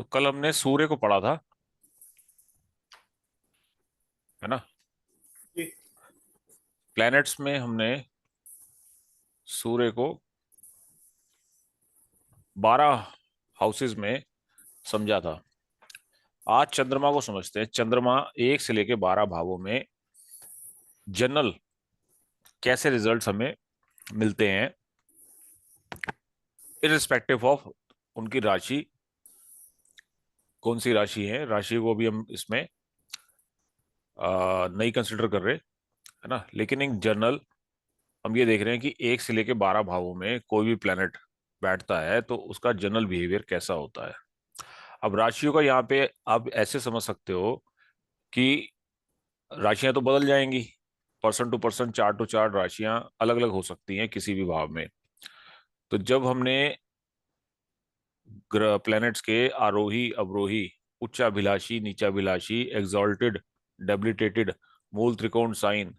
तो कल हमने सूर्य को पढ़ा था, है ना। जी। प्लैनेट्स में हमने सूर्य को 12 हाउसेस में समझा था। आज चंद्रमा को समझते हैं। चंद्रमा 1 से लेके 12 भावों में जनरल कैसे रिजल्ट्स हमें मिलते हैं, इररिस्पेक्टिव ऑफ उनकी राशि कौन सी राशि है। राशि को भी हम इसमें नहीं कंसिडर कर रहे, है ना। लेकिन एक जनरल हम ये देख रहे हैं कि 1 से लेके 12 भावों में कोई भी प्लेनेट बैठता है तो उसका जनरल बिहेवियर कैसा होता है। अब राशियों का यहाँ पे आप ऐसे समझ सकते हो कि राशियां तो बदल जाएंगी, person to person, chart to chart राशियां अलग अलग हो सकती हैं किसी भी भाव में। तो जब हमने ग्रह प्लैनेट्स के आरोही अवरोही, उच्चाभिलाषी नीचाभिलाषी, एग्जॉल्टेड डेबिलिटेटेड, मूल त्रिकोण साइन,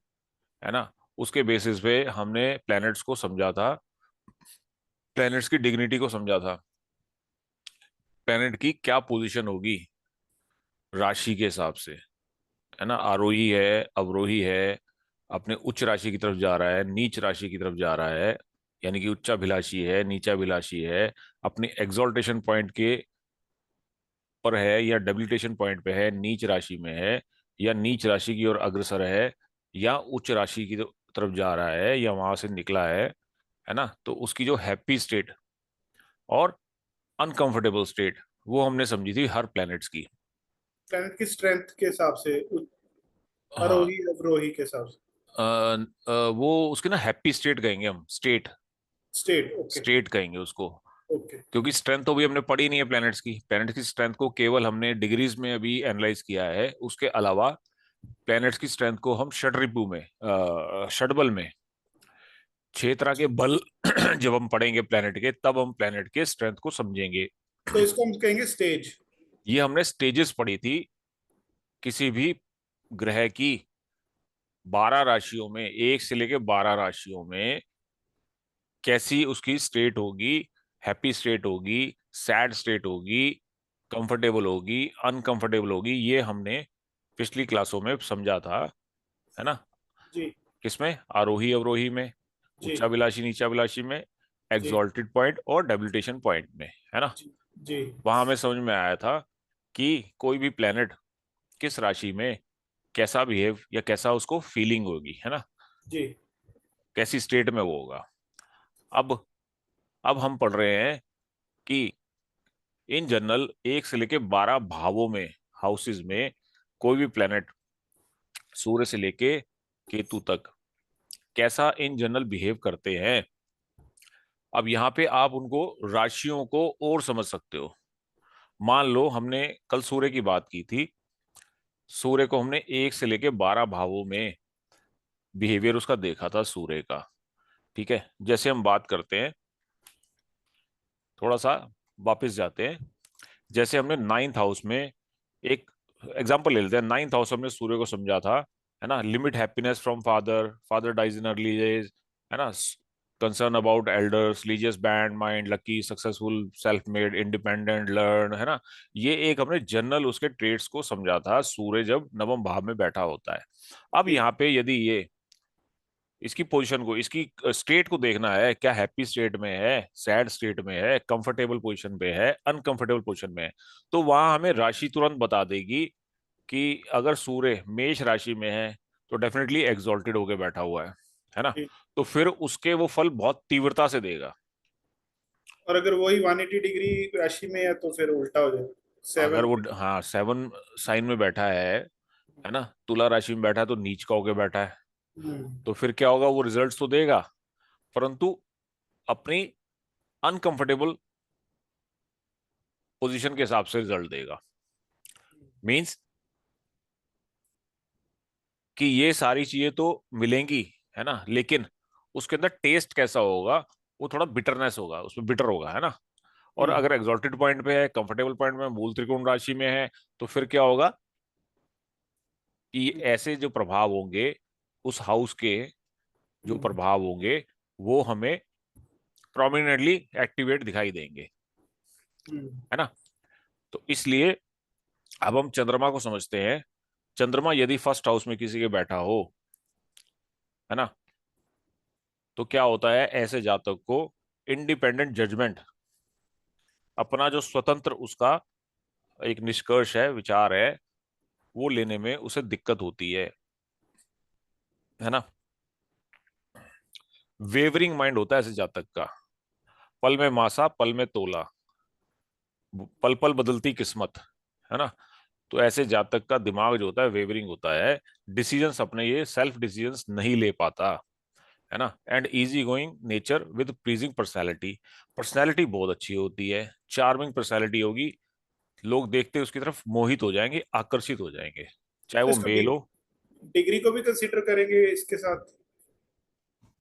है ना, उसके बेसिस पे हमने प्लैनेट्स को समझा था, प्लैनेट्स की डिग्निटी को समझा था, प्लैनेट की क्या पोजीशन होगी राशि के हिसाब से, है ना। आरोही है, अवरोही है, अपने उच्च राशि की तरफ जा रहा है, नीच राशि की तरफ जा रहा है, यानी कि उच्चाभिलाषी है, नीचाभिलाषी है, अपने एक्सॉल्टेशन पॉइंट के पर है या डेबिलिटेशन पॉइंट पे है, नीच राशि में है, या नीच राशि की ओर अग्रसर है, या उच्च राशि की तरफ जा रहा है, या वहां से निकला है ना। तो उसकी जो हैप्पी स्टेट और अनकंफर्टेबल स्टेट वो हमने समझी थी हर प्लैनेट्स की। प्लैनेट की स्ट्रेंथ के हिसाब से हाँ। आरोही अवरोही के हिसाब से। वो उसके ना हैप्पी स्टेट कहेंगे हम, स्टेट, स्टेट। ओके। स्टेट कहेंगे उसको। ओके। क्योंकि स्ट्रेंथ तो भी हमने पढ़ी नहीं है प्लैनेट्स की। प्लैनेट्स की स्ट्रेंथ को केवल हमने डिग्रीज में अभी एनालाइज किया है। उसके अलावा प्लैनेट्स की स्ट्रेंथ को हम षड्रिपु में, षडबल में, 6 तरह के बल जब हम पढ़ेंगे प्लैनेट के, तब हम प्लैनेट के स्ट्रेंथ को समझेंगे। तो इसको हम कहेंगे स्टेज। ये हमने स्टेजेस पढ़ी थी किसी भी ग्रह की 12 राशियों में, 1 से लेके 12 राशियों में कैसी उसकी स्टेट होगी, हैप्पी स्टेट होगी, सैड स्टेट होगी, कंफर्टेबल होगी, अनकंफर्टेबल होगी, ये हमने पिछली क्लासों में समझा था, है ना। जी। किसमें? आरोही अवरोही में, जी। उच्चाभिलाषी नीचाभिलाषी में, जी। एग्जॉल्टेड पॉइंट और डेबिलिटेशन पॉइंट में, है ना। जी। जी। वहां हमें समझ में आया था कि कोई भी प्लेनेट किस राशि में कैसा बिहेव या कैसा उसको फीलिंग होगी, है ना, जी। कैसी स्टेट में वो होगा। अब अब हम पढ़ रहे हैं कि इन जनरल 1 से लेके 12 भावों में, हाउसेस में, कोई भी प्लेनेट सूर्य से लेके केतु तक कैसा इन जनरल बिहेव करते हैं। अब यहाँ पे आप उनको राशियों को और समझ सकते हो। मान लो हमने कल सूर्य की बात की थी। सूर्य को हमने 1 से लेके 12 भावों में बिहेवियर उसका देखा था सूर्य का। ठीक है, जैसे हम बात करते हैं, थोड़ा सा वापस जाते हैं। जैसे हमने 9th हाउस में एक एग्जांपल ले लेते हैं। 9th हाउस हमने सूर्य को समझा था, है ना। Limit happiness from father, father dies in early age, है ना। Concern about elders, religious bent mind, lucky, successful, self made, independent, learn, है ना। ये एक हमने जनरल उसके ट्रेड्स को समझा था सूर्य जब नवम भाव में बैठा होता है। अब जी। यहाँ पे यदि ये इसकी पोजीशन को, इसकी स्टेट को देखना है, क्या हैप्पी स्टेट में है, सैड स्टेट में है, कंफर्टेबल पोजीशन पे है, अनकंफर्टेबल पोजीशन में है, तो वहां हमें राशि तुरंत बता देगी कि अगर सूर्य मेष राशि में है तो डेफिनेटली एग्जॉल्टेड होके बैठा हुआ है ना। जी। तो फिर उसके वो फल बहुत तीव्रता से देगा। और अगर वही 180 डिग्री राशि में है तो फिर उल्टा हो जाएगा। अगर सेवन। वो, हाँ, 7 साइन में बैठा है ना, तुला राशि में बैठा है तो नीच का होके बैठा है, हम्म। तो फिर क्या होगा, वो रिजल्ट्स तो देगा, परंतु अपनी अनकंफर्टेबल पोजीशन के हिसाब से रिजल्ट देगा। मींस कि ये सारी चीजें तो मिलेंगी, है ना, लेकिन उसके अंदर टेस्ट कैसा होगा, वो थोड़ा बिटरनेस होगा, उसमें बिटर होगा, है ना। और हम्म। अगर एग्जॉल्टेड पॉइंट पे है, कंफर्टेबल पॉइंट में, मूल त्रिकोण राशि में है, तो फिर क्या होगा कि ऐसे जो प्रभाव होंगे उस हाउस के, जो हम्म। प्रभाव होंगे वो हमें प्रोमिनेंटली एक्टिवेट दिखाई देंगे, हम्म। है ना। तो इसलिए अब हम चंद्रमा को समझते हैं। चंद्रमा यदि फर्स्ट हाउस में किसी के बैठा हो, है ना, तो क्या होता है ऐसे जातक को इंडिपेंडेंट जजमेंट, अपना जो स्वतंत्र उसका एक निष्कर्ष है, विचार है, वो लेने में उसे दिक्कत होती है ना। वेवरिंग माइंड होता है ऐसे जातक का, पल में मासा पल में तोला, पल पल बदलती किस्मत, है ना। तो ऐसे जातक का दिमाग जो होता है वेवरिंग होता है, डिसीजंस अपने ये सेल्फ डिसीजंस नहीं ले पाता, है ना। And easy going nature with pleasing personality, personality बहुत अच्छी होती है, चार्मिंग पर्सनैलिटी होगी, लोग देखते उसकी तरफ मोहित हो जाएंगे, आकर्षित हो जाएंगे, चाहे तो वो इसको मेल हो। डिग्री को भी कंसीडर करेंगे इसके साथ?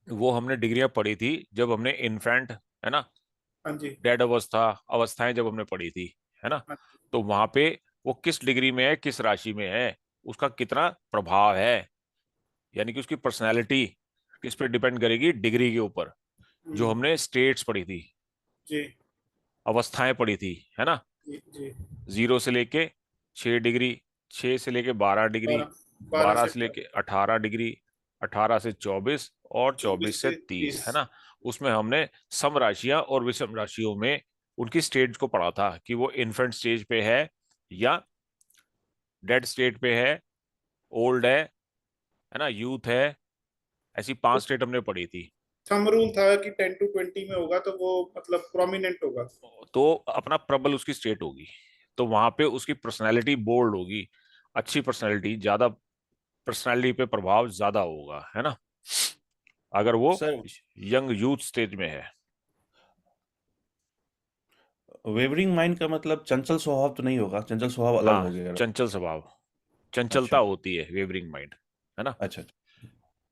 वो हमने डिग्रियां पढ़ी थी जब हमने इन्फेंट, है ना, हाँ जी। डेड अवस्था, अवस्थाएं जब हमने पढ़ी थी, है ना। हाँ तो वहां पे वो किस डिग्री में है, किस राशि में है, उसका कितना प्रभाव है, यानी कि उसकी पर्सनैलिटी किस पे डिपेंड करेगी, डिग्री के ऊपर। जो जी। हमने स्टेट्स पढ़ी थी, जी। अवस्थाएं पढ़ी थी, है ना, जी। जी। 0 से लेके 6 डिग्री, 6 से लेके 12 डिग्री, 12 बारह से से लेके 18। 18 डिग्री, 18 से 24, और 24 24 से से 30 30। है ना। उसमें हमने सम राशियां और विषम राशियों में उनकी स्टेज को पढ़ा था कि वो इन्फेंट स्टेज पे है या डेड स्टेट पे है, ओल्ड है ना, यूथ है। ऐसी 5 स्टेट हमने पढ़ी थी। थंब रूल था कि 10 to 20 में होगा तो वो मतलब प्रोमिनेंट होगा। तो अपना प्रबल उसकी स्टेट होगी, तो वहां पे उसकी पर्सनैलिटी बोल्ड होगी, अच्छी पर्सनैलिटी, ज्यादा पर्सनैलिटी पे प्रभाव ज्यादा होगा, है ना, अगर वो सर, यंग यूथ स्टेज में है। वेवरिंग माइंड का मतलब चंचल स्वभाव तो नहीं होगा? चंचल स्वभाव अलग हाँ, हो गया। चंचल स्वभाव, चंचलता अच्छा। होती है वेवरिंग माइंड, है ना। अच्छा।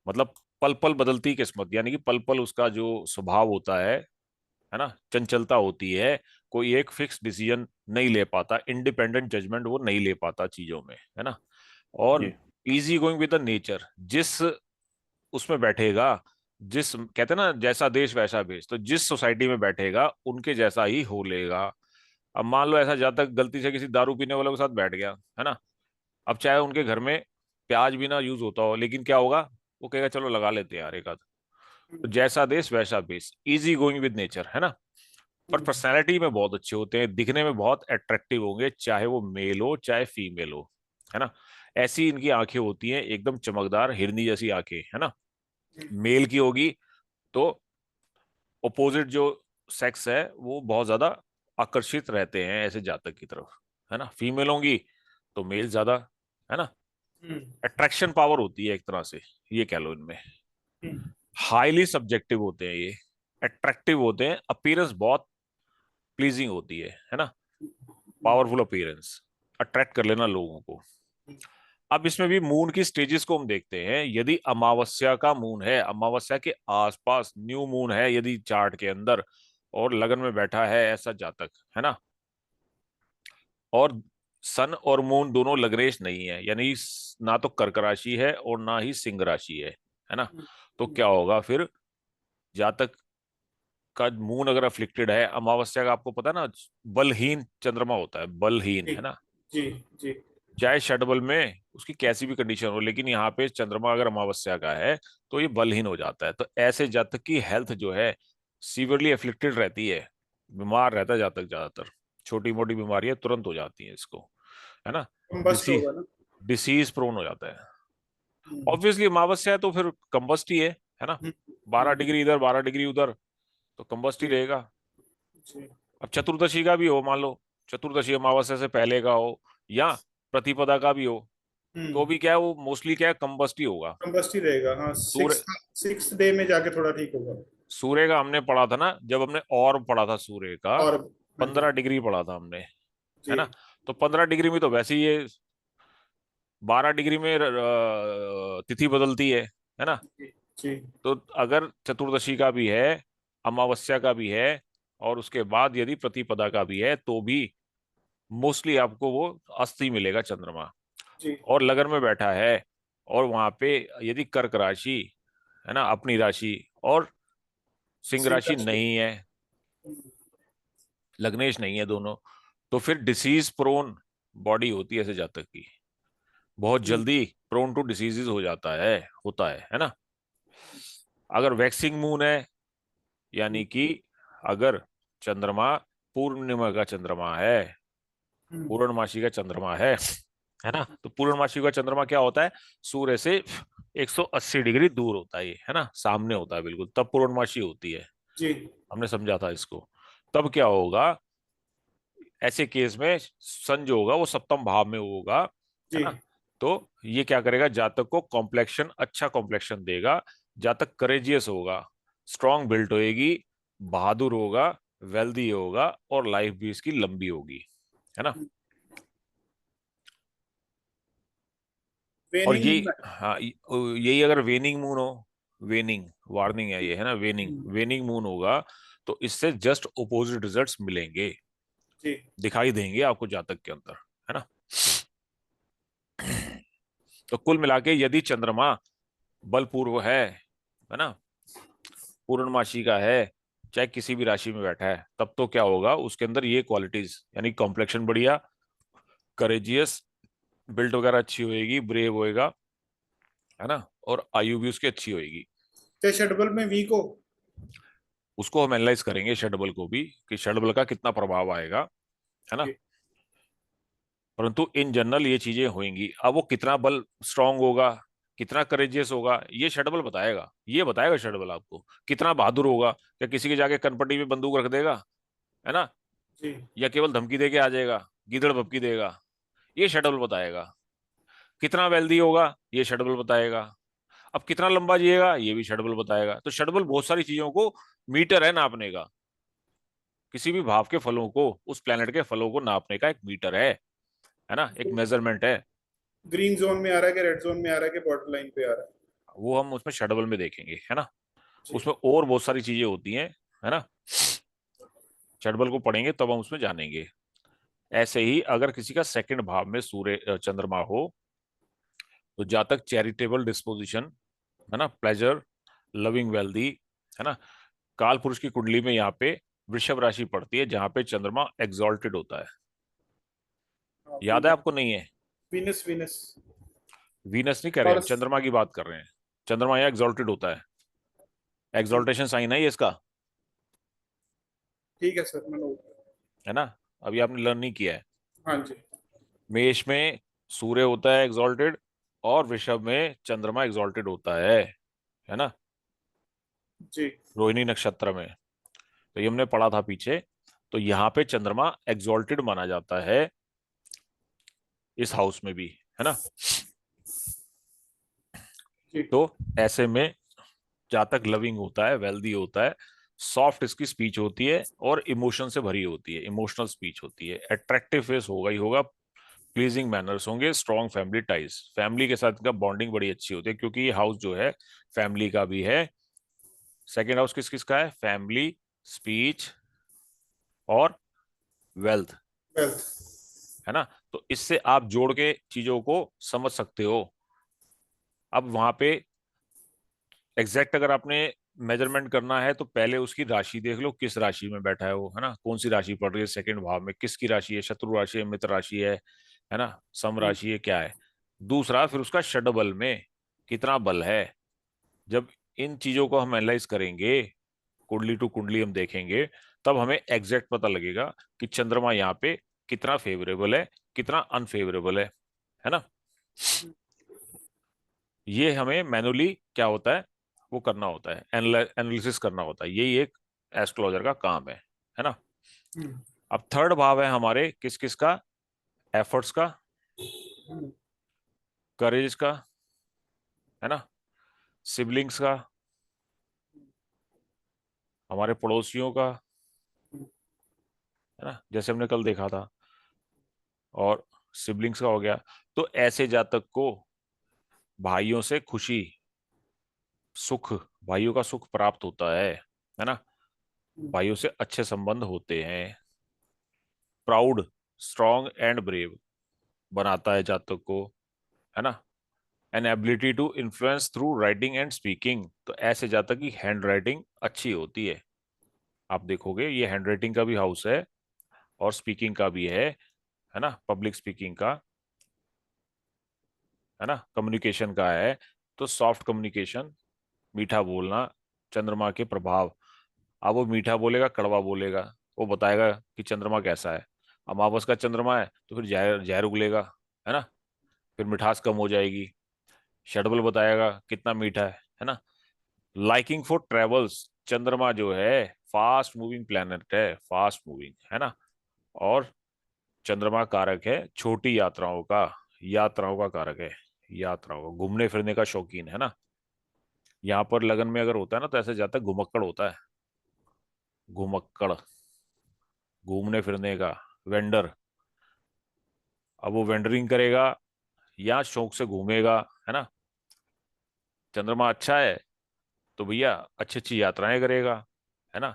मतलब पल पल बदलती किस्मत, यानी कि पल पल उसका जो स्वभाव होता है ना, चंचलता होती है, कोई एक फिक्स डिसीजन नहीं ले पाता, इंडिपेंडेंट जजमेंट वो नहीं ले पाता चीजों में, है ना। और जी। Easy going with the nature, जिस उसमें बैठेगा, जिस कहते हैं ना जैसा देश वैसा भेष, तो जिस सोसाइटी में बैठेगा उनके जैसा ही हो लेगा। अब मान लो ऐसा जातक गलती से किसी दारू पीने वालों के साथ बैठ गया, है ना, अब चाहे उनके घर में प्याज भी ना यूज होता हो, लेकिन क्या होगा, वो कहेगा चलो लगा लेते हैं यार एक आध। तो जैसा देश वैसा भेष, इजी गोइंग विद नेचर, है ना। पर पर्सनैलिटी में बहुत अच्छे होते हैं, दिखने में बहुत अट्रैक्टिव होंगे, चाहे वो मेल हो चाहे फीमेल हो, है ना। ऐसी इनकी आंखें होती हैं, एकदम चमकदार हिरनी जैसी आंखें, है ना। मेल की होगी तो ओपोजिट जो सेक्स है वो बहुत ज्यादा आकर्षित रहते हैं ऐसे जातक की तरफ, है ना। फीमेल होंगी तो मेल ज्यादा, है ना। अट्रैक्शन पावर होती है एक तरह से, ये कह लो इनमें। हाईली सब्जेक्टिव होते हैं ये, अट्रैक्टिव होते हैं, अपीयरेंस बहुत प्लीजिंग होती है ना, पावरफुल अपीयरेंस, अट्रैक्ट कर लेना लोगों को। अब इसमें भी मून की स्टेजेस को हम देखते हैं। यदि अमावस्या का मून है, अमावस्या के आसपास न्यू मून है यदि चार्ट के अंदर, और लगन में बैठा है ऐसा जातक, है ना, और सन और मून दोनों लग्नेश नहीं है, यानी ना तो कर्क राशि है और ना ही सिंह राशि है ना। तो क्या होगा फिर, जातक का मून अगर अफ्लिक्टेड है, अमावस्या का आपको पता है ना, बलहीन चंद्रमा होता है, बलहीन, जी। है ना। जी। जी। चाहे षटबल में उसकी कैसी भी कंडीशन हो, लेकिन यहाँ पे चंद्रमा अगर अमावस्या का है तो ये बलहीन हो जाता है। तो ऐसे जातक की हेल्थ जो है सीवियरली एफ्लिक्टेड रहती है, बीमार रहता है जातक ज्यादातर, छोटी मोटी बीमारियां तुरंत हो जाती हैं इसको, है ना। कंबस्ट डिसी होगा ना? डिसीज प्रोन हो जाता है। हम्म। ऑब्वियसली अमावस्या है तो फिर कंबस्ट ही है ना। हम्म। 12 डिग्री इधर 12 डिग्री उधर, तो कंबस्ट ही जी। रहेगा। जी। अब चतुर्दशी का भी हो, मान लो चतुर्दशी अमावस्या से पहले का हो या प्रतिपदा का भी हो, तो हम्म। भी क्या है, वो मोस्टली क्या है, कंबस्ट ही होगा। कंबस्ट ही रहेगा, हाँ। सूर्य, सिक्स डे में जाके थोड़ा ठीक होगा। सूर्य का हमने पढ़ा था ना, जब हमने और पढ़ा था सूर्य का, और हाँ जी। 15 डिग्री पढ़ा था हमने, है जी। ना। तो 15 डिग्री में तो वैसे ही ये 12 डिग्री में तिथि बदलती है ना। जी। जी। तो अगर चतुर्दशी का भी है, अमावस्या का भी है, और उसके बाद यदि प्रतिपदा का भी है, तो भी मोस्टली आपको वो अस्थि मिलेगा चंद्रमा, जी। और लगन में बैठा है, और वहां पे यदि कर्क राशि, है ना, अपनी राशि, और सिंह सिंह राशि राशि। नहीं है, लग्नेश नहीं है दोनों, तो फिर डिसीज प्रोन बॉडी होती है ऐसे जातक की, बहुत जल्दी प्रोन टू डिसीजेज हो जाता है, होता है ना। अगर वैक्सिंग मून है, यानी कि अगर चंद्रमा पूर्णिमा का चंद्रमा है, पूर्णमासी का चंद्रमा है ना, तो पूर्णमासी का चंद्रमा क्या होता है, सूर्य से 180 डिग्री दूर होता है ये, है ना, सामने होता है बिल्कुल, तब पूर्णमासी होती है। जी हमने समझा था इसको। तब क्या होगा, ऐसे केस में सन जो होगा वो सप्तम भाव में होगा, है जी ना। तो ये क्या करेगा, जातक को कॉम्प्लेक्शन, अच्छा कॉम्प्लेक्शन देगा, जातक करेजियस होगा, स्ट्रांग बिल्ट होएगी, बहादुर होगा, वेल्दी होगा, और लाइफ भी इसकी लंबी होगी, है ना। और वेनिंग ये, मून। हाँ, यही अगर वेनिंग मून हो, वेनिंग वार्निंग है ये, है ना, वेनिंग वेनिंग मून होगा, तो इससे जस्ट ओपोजिट रिजल्ट्स मिलेंगे, जी दिखाई देंगे आपको जातक के अंदर, है ना। तो कुल मिला के यदि चंद्रमा बलपूर्व है ना, पूर्णमासी का है, चाहे किसी भी राशि में बैठा है, तब तो क्या होगा, उसके अंदर ये क्वालिटीज, यानी कॉम्प्लेक्शन बढ़िया, करेजियस, बिल्ट वगैरह अच्छी होएगी, ब्रेव होएगा, है ना, और आयु भी उसकी अच्छी होएगी। तो शेड्यूल में वीक हो। उसको हम एनालाइज करेंगे षडबल को भी, कि षडबल का कितना प्रभाव आएगा, है ना। जी परंतु इन जनरल ये चीजें होंगी। अब वो कितना बल स्ट्रांग होगा, कितना करेजियस होगा, ये षडबल बताएगा, ये बताएगा षडबल आपको, कितना बहादुर होगा, क्या किसी के जाके कनपट्टी में बंदूक रख देगा, है ना, जी या केवल धमकी दे के आ जाएगा, गीदड़ भभकी देगा, ये षडबल बताएगा। कितना वेल्दी होगा, ये षडबल बताएगा। अब कितना लंबा जिएगा, ये भी षडबल बताएगा। तो षडबल बहुत सारी चीजों को मीटर है नापने का, किसी भी भाव के फलों को, उस प्लेनेट के फलों को नापने का एक मीटर है ना, एक मेजरमेंट है। ग्रीन जोन में आ रहा है कि रेड जोन में आ रहा है कि बॉर्डर लाइन पे आ रहा है। वो हम उसमें षडबल में देखेंगे, है ना। जी उसमें और बहुत सारी चीजें होती हैं, है ना, षडबल को पढ़ेंगे तब हम उसमें जानेंगे। ऐसे ही अगर किसी का सेकंड भाव में सूर्य चंद्रमा हो, तो जातक चैरिटेबल डिस्पोजिशन, है ना, प्लेजर लविंग, वेल्दी, है ना। काल पुरुष की कुंडली में यहाँ पे वृषभ राशि पड़ती है, जहां पे चंद्रमा एग्जॉल्टेड होता है। हाँ याद है आपको, नहीं है? वीनस वीनस वीनस नहीं कह रहे और हम, चंद्रमा की बात कर रहे हैं। चंद्रमा यहाँ एग्जॉल्टेड होता है, जी एग्जॉल्टेशन साइन है ये इसका, ठीक है सर मैंने। है ना। अभी आपने लर्न नहीं किया है। हाँ जी मेष में सूर्य होता है एग्जॉल्टेड, और वृषभ में चंद्रमा एग्जॉल्टेड होता है ना, जी रोहिणी नक्षत्र में। तो ये हमने पढ़ा था पीछे। तो यहाँ पे चंद्रमा एग्जॉल्टेड माना जाता है, इस हाउस में भी, है ना। जी तो ऐसे में जातक लविंग होता है, वेल्दी होता है, सॉफ्ट इसकी स्पीच होती है, और इमोशन से भरी होती है, इमोशनल स्पीच होती है, अट्रैक्टिव फेस होगा ही होगा, प्लीजिंग मैनर्स होंगे, स्ट्रॉन्ग फैमिली टाइज, फैमिली के साथ इनका बॉन्डिंग बड़ी अच्छी होती है, क्योंकि ये हाउस जो है फैमिली का भी है। सेकेंड हाउस किस किस का है, फैमिली, स्पीच और वेल्थ, वेल्थ। है ना। तो इससे आप जोड़ के चीजों को समझ सकते हो। अब वहां पे एग्जैक्ट अगर आपने मेजरमेंट करना है, तो पहले उसकी राशि देख लो, किस राशि में बैठा है वो, है ना, कौन सी राशि पड़ रही है सेकंड भाव में, किसकी राशि है, शत्रु राशि है, मित्र राशि है ना, सम राशि है, क्या है। दूसरा, फिर उसका षडबल में कितना बल है। जब इन चीजों को हम एनालाइज करेंगे, कुंडली टू कुंडली हम देखेंगे, तब हमें एग्जैक्ट पता लगेगा कि चंद्रमा यहाँ पे कितना फेवरेबल है, कितना अनफेवरेबल है ना। ये हमें मैनुअली क्या होता है, वो करना होता है, एनालिसिस करना होता है, यही एक एस्ट्रोलॉजर का काम है ना। अब थर्ड भाव है हमारे किस किस का, एफर्ट्स का, करेज का, है ना, सिबलिंग्स का, हमारे पड़ोसियों का, है ना, जैसे हमने कल देखा था, और सिबलिंग्स का हो गया। तो ऐसे जातक को भाइयों से खुशी, सुख, भाइयों का सुख प्राप्त होता है ना, भाइयों से अच्छे संबंध होते हैं। प्राउड, स्ट्रॉन्ग एंड ब्रेव बनाता है जातक को, है ना। An ability to influence through writing and speaking, तो ऐसे जातक की हैंड राइटिंग अच्छी होती है। आप देखोगे ये हैंड राइटिंग का भी हाउस है, और स्पीकिंग का भी है ना, पब्लिक स्पीकिंग का, है ना, कम्युनिकेशन का है। तो सॉफ्ट कम्युनिकेशन, मीठा बोलना, चंद्रमा के प्रभाव। अब वो मीठा बोलेगा, कड़वा बोलेगा, वो बताएगा कि चंद्रमा कैसा है। अमावस का चंद्रमा है तो फिर जहर जहर उगलेगा, है ना, फिर मिठास कम हो जाएगी। शेड्यूल बताएगा कितना मीठा है ना। लाइकिंग फॉर ट्रेवल्स, चंद्रमा जो है फास्ट मूविंग प्लेनेट है, फास्ट मूविंग, है ना। और चंद्रमा कारक है छोटी यात्राओं का, यात्राओं का कारक है, यात्राओं, घूमने फिरने का शौकीन, है ना। यहाँ पर लगन में अगर होता है ना तो ऐसे जाता है घुमक्कड़ होता है, घुमक्कड़, घूमने फिरने का, वेंडर। अब वो वेंडरिंग करेगा या शौक से घूमेगा, है ना। चंद्रमा अच्छा है तो भैया अच्छी अच्छी यात्राएं करेगा, है ना।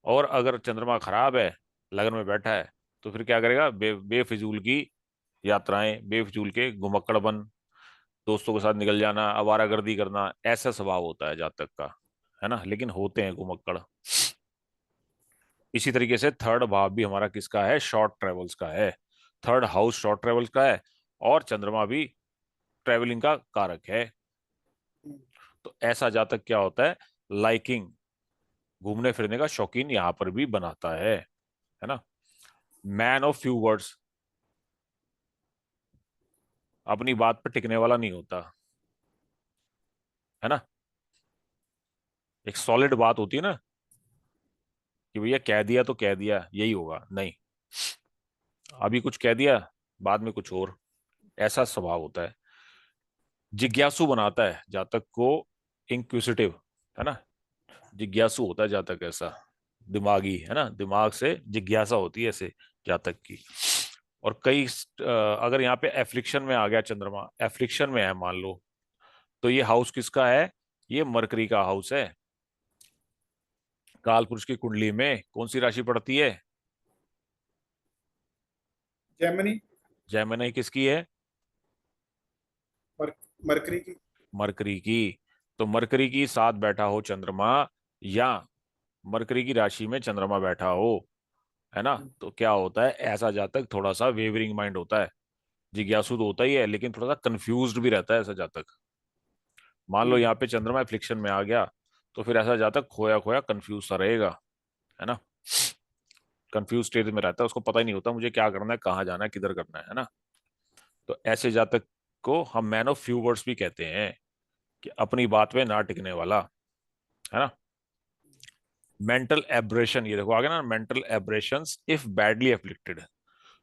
और अगर चंद्रमा खराब है, लगन में बैठा है, तो फिर क्या करेगा, बेफिजूल की यात्राएं, बेफिजूल के घुमक्कड़पन, दोस्तों के साथ निकल जाना, आवारागर्दी करना, ऐसा स्वभाव होता है जातक का, है ना। लेकिन होते हैं घुमक्कड़। इसी तरीके से थर्ड भाव भी हमारा किसका है, शॉर्ट ट्रेवल्स का है। थर्ड हाउस शॉर्ट ट्रेवल्स का है, और चंद्रमा भी ट्रेवलिंग का कारक है। तो ऐसा जातक क्या होता है, लाइकिंग, घूमने फिरने का शौकीन यहां पर भी बनाता है ना। मैन ऑफ फ्यू वर्ड्स, अपनी बात पर टिकने वाला नहीं होता, है ना। एक सॉलिड बात होती है ना, कि भैया कह दिया तो कह दिया, यही होगा, नहीं, अभी कुछ कह दिया, बाद में कुछ और, ऐसा स्वभाव होता है। जिज्ञासु बनाता है जातक को, इंक्विसिटिव, है ना। जिज्ञासु होता है जातक ऐसा, दिमागी, है ना, दिमाग से जिज्ञासा होती है ऐसे जातक की। और कई अगर यहाँ पे एफ्लिक्शन में आ गया चंद्रमा, एफ्लिक्शन में है मान लो, तो ये हाउस किसका है, ये मरकरी का हाउस है। काल पुरुष की कुंडली में कौन सी राशि पड़ती है, जेमिनी। जेमिनी किसकी है, मर, मरकरी की। मरकरी की। तो मरकरी की साथ बैठा हो चंद्रमा, या मरकरी की राशि में चंद्रमा बैठा हो, है ना, तो क्या होता है, ऐसा जातक थोड़ा सा वेवरिंग माइंड होता है। जिज्ञासु तो होता ही है, लेकिन थोड़ा सा कंफ्यूज्ड भी रहता है ऐसा जातक। मान लो यहाँ पे चंद्रमा एफ्लिक्शन में आ गया, तो फिर ऐसा जातक खोया खोया कंफ्यूज सा रहेगा, है ना। कंफ्यूज स्टेट में रहता है, उसको पता ही नहीं होता मुझे क्या करना है, कहाँ जाना है, किधर करना है ना। तो ऐसे जातक को हम मैन ऑफ फ्यू वर्ड्स भी कहते हैं, कि अपनी बात में ना टिकने वाला, है ना। मेंटल एब्रेशन, ये देखो आगे ना, mental aberrations if badly afflicted.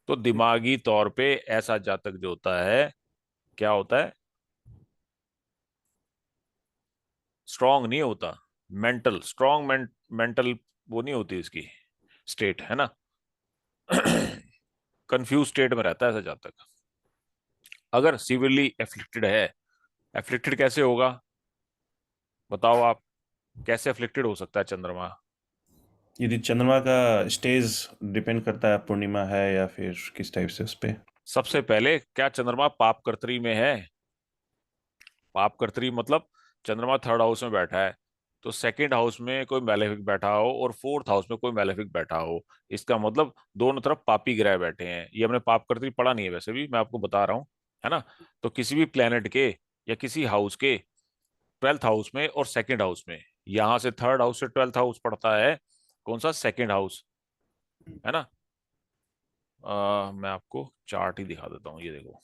तो दिमागी तौर पे ऐसा जातक जो होता है, क्या होता है, स्ट्रांग नहीं होता। मेंटल स्ट्रांग, मेंटल वो नहीं होती इसकी स्टेट, है ना। कंफ्यूज स्टेट में रहता है ऐसा जातक। अगर सीवियरली एफ्लिक्टेड है, एफ्लिक्टेड कैसे होगा, बताओ आप, कैसे एफ्लिक्टेड हो सकता है चंद्रमा। यदि चंद्रमा का स्टेज डिपेंड करता है, पूर्णिमा है या फिर किस टाइप से उस पे। सबसे पहले क्या चंद्रमा पाप कर्तरी में है, पाप कर्तरी मतलब चंद्रमा थर्ड हाउस में बैठा है, तो सेकंड हाउस में कोई मैलेफिक बैठा हो और फोर्थ हाउस में कोई मैलेफिक बैठा हो, इसका मतलब दोनों तरफ पापी ग्रह बैठे हैं। ये हमने पाप कर्तरी पढ़ा नहीं है वैसे भी, मैं आपको बता रहा हूँ, है ना। तो किसी भी प्लेनेट के या किसी हाउस के ट्वेल्थ हाउस में और सेकंड हाउस में, यहां से थर्ड हाउस से ट्वेल्थ हाउस पड़ता है, कौन सा, सेकंड हाउस, है ना। मैं आपको चार्ट ही दिखा देता हूँ, ये देखो।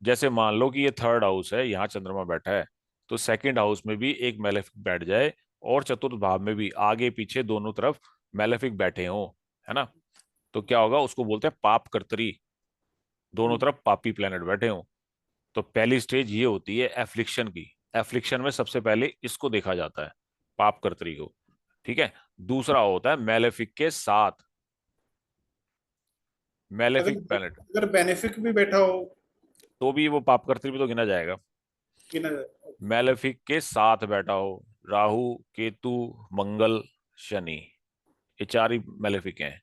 जैसे मान लो कि ये थर्ड हाउस है, यहाँ चंद्रमा बैठा है, तो सेकंड हाउस में भी एक मैलेफिक बैठ जाए, और चतुर्थ भाव में भी आगे पीछे दोनों तरफ मैलेफिक बैठे हों, है ना, तो क्या होगा, उसको बोलते हैं पाप कर्तरी, दोनों तरफ पापी प्लेनेट बैठे हों। तो पहली स्टेज ये होती है एफ्लिक्शन की। एफ्लिक्शन में सबसे पहले इसको देखा जाता है, पाप कर्तरी को, ठीक है। दूसरा होता है मैलेफिक के साथ, अगर मैलेफिक प्लेनेट, अगर बेनिफिक भी बैठा हो, तो भी वो पाप कर्तरी में तो गिना जाएगा। गिना मैलेफिक के साथ बैठा हो, राहु, केतु, मंगल, शनि, ये चार ही मैलेफिक हैं,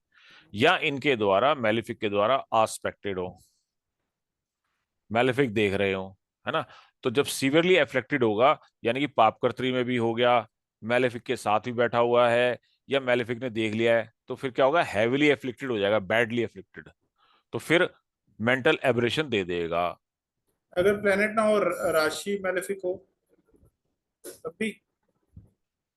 या इनके द्वारा, मैलेफिक के द्वारा आस्पेक्टेड हो, मैलेफिक देख रहे हो, है ना। तो जब सीवियरली अफेक्टेड होगा, यानी कि पापकर्त्री में भी हो गया, मैलेफिक के साथ भी बैठा हुआ है, या मैलेफिक ने देख लिया है, तो फिर क्या होगा, हैविली एफ्लिक्टेड हो जाएगा, बैडली एफ्लिक्टेड, तो फिर मेंटल एब्रेशन दे देगा। अगर प्लेनेट ना हो, राशि मैलेफिक हो, तब भी?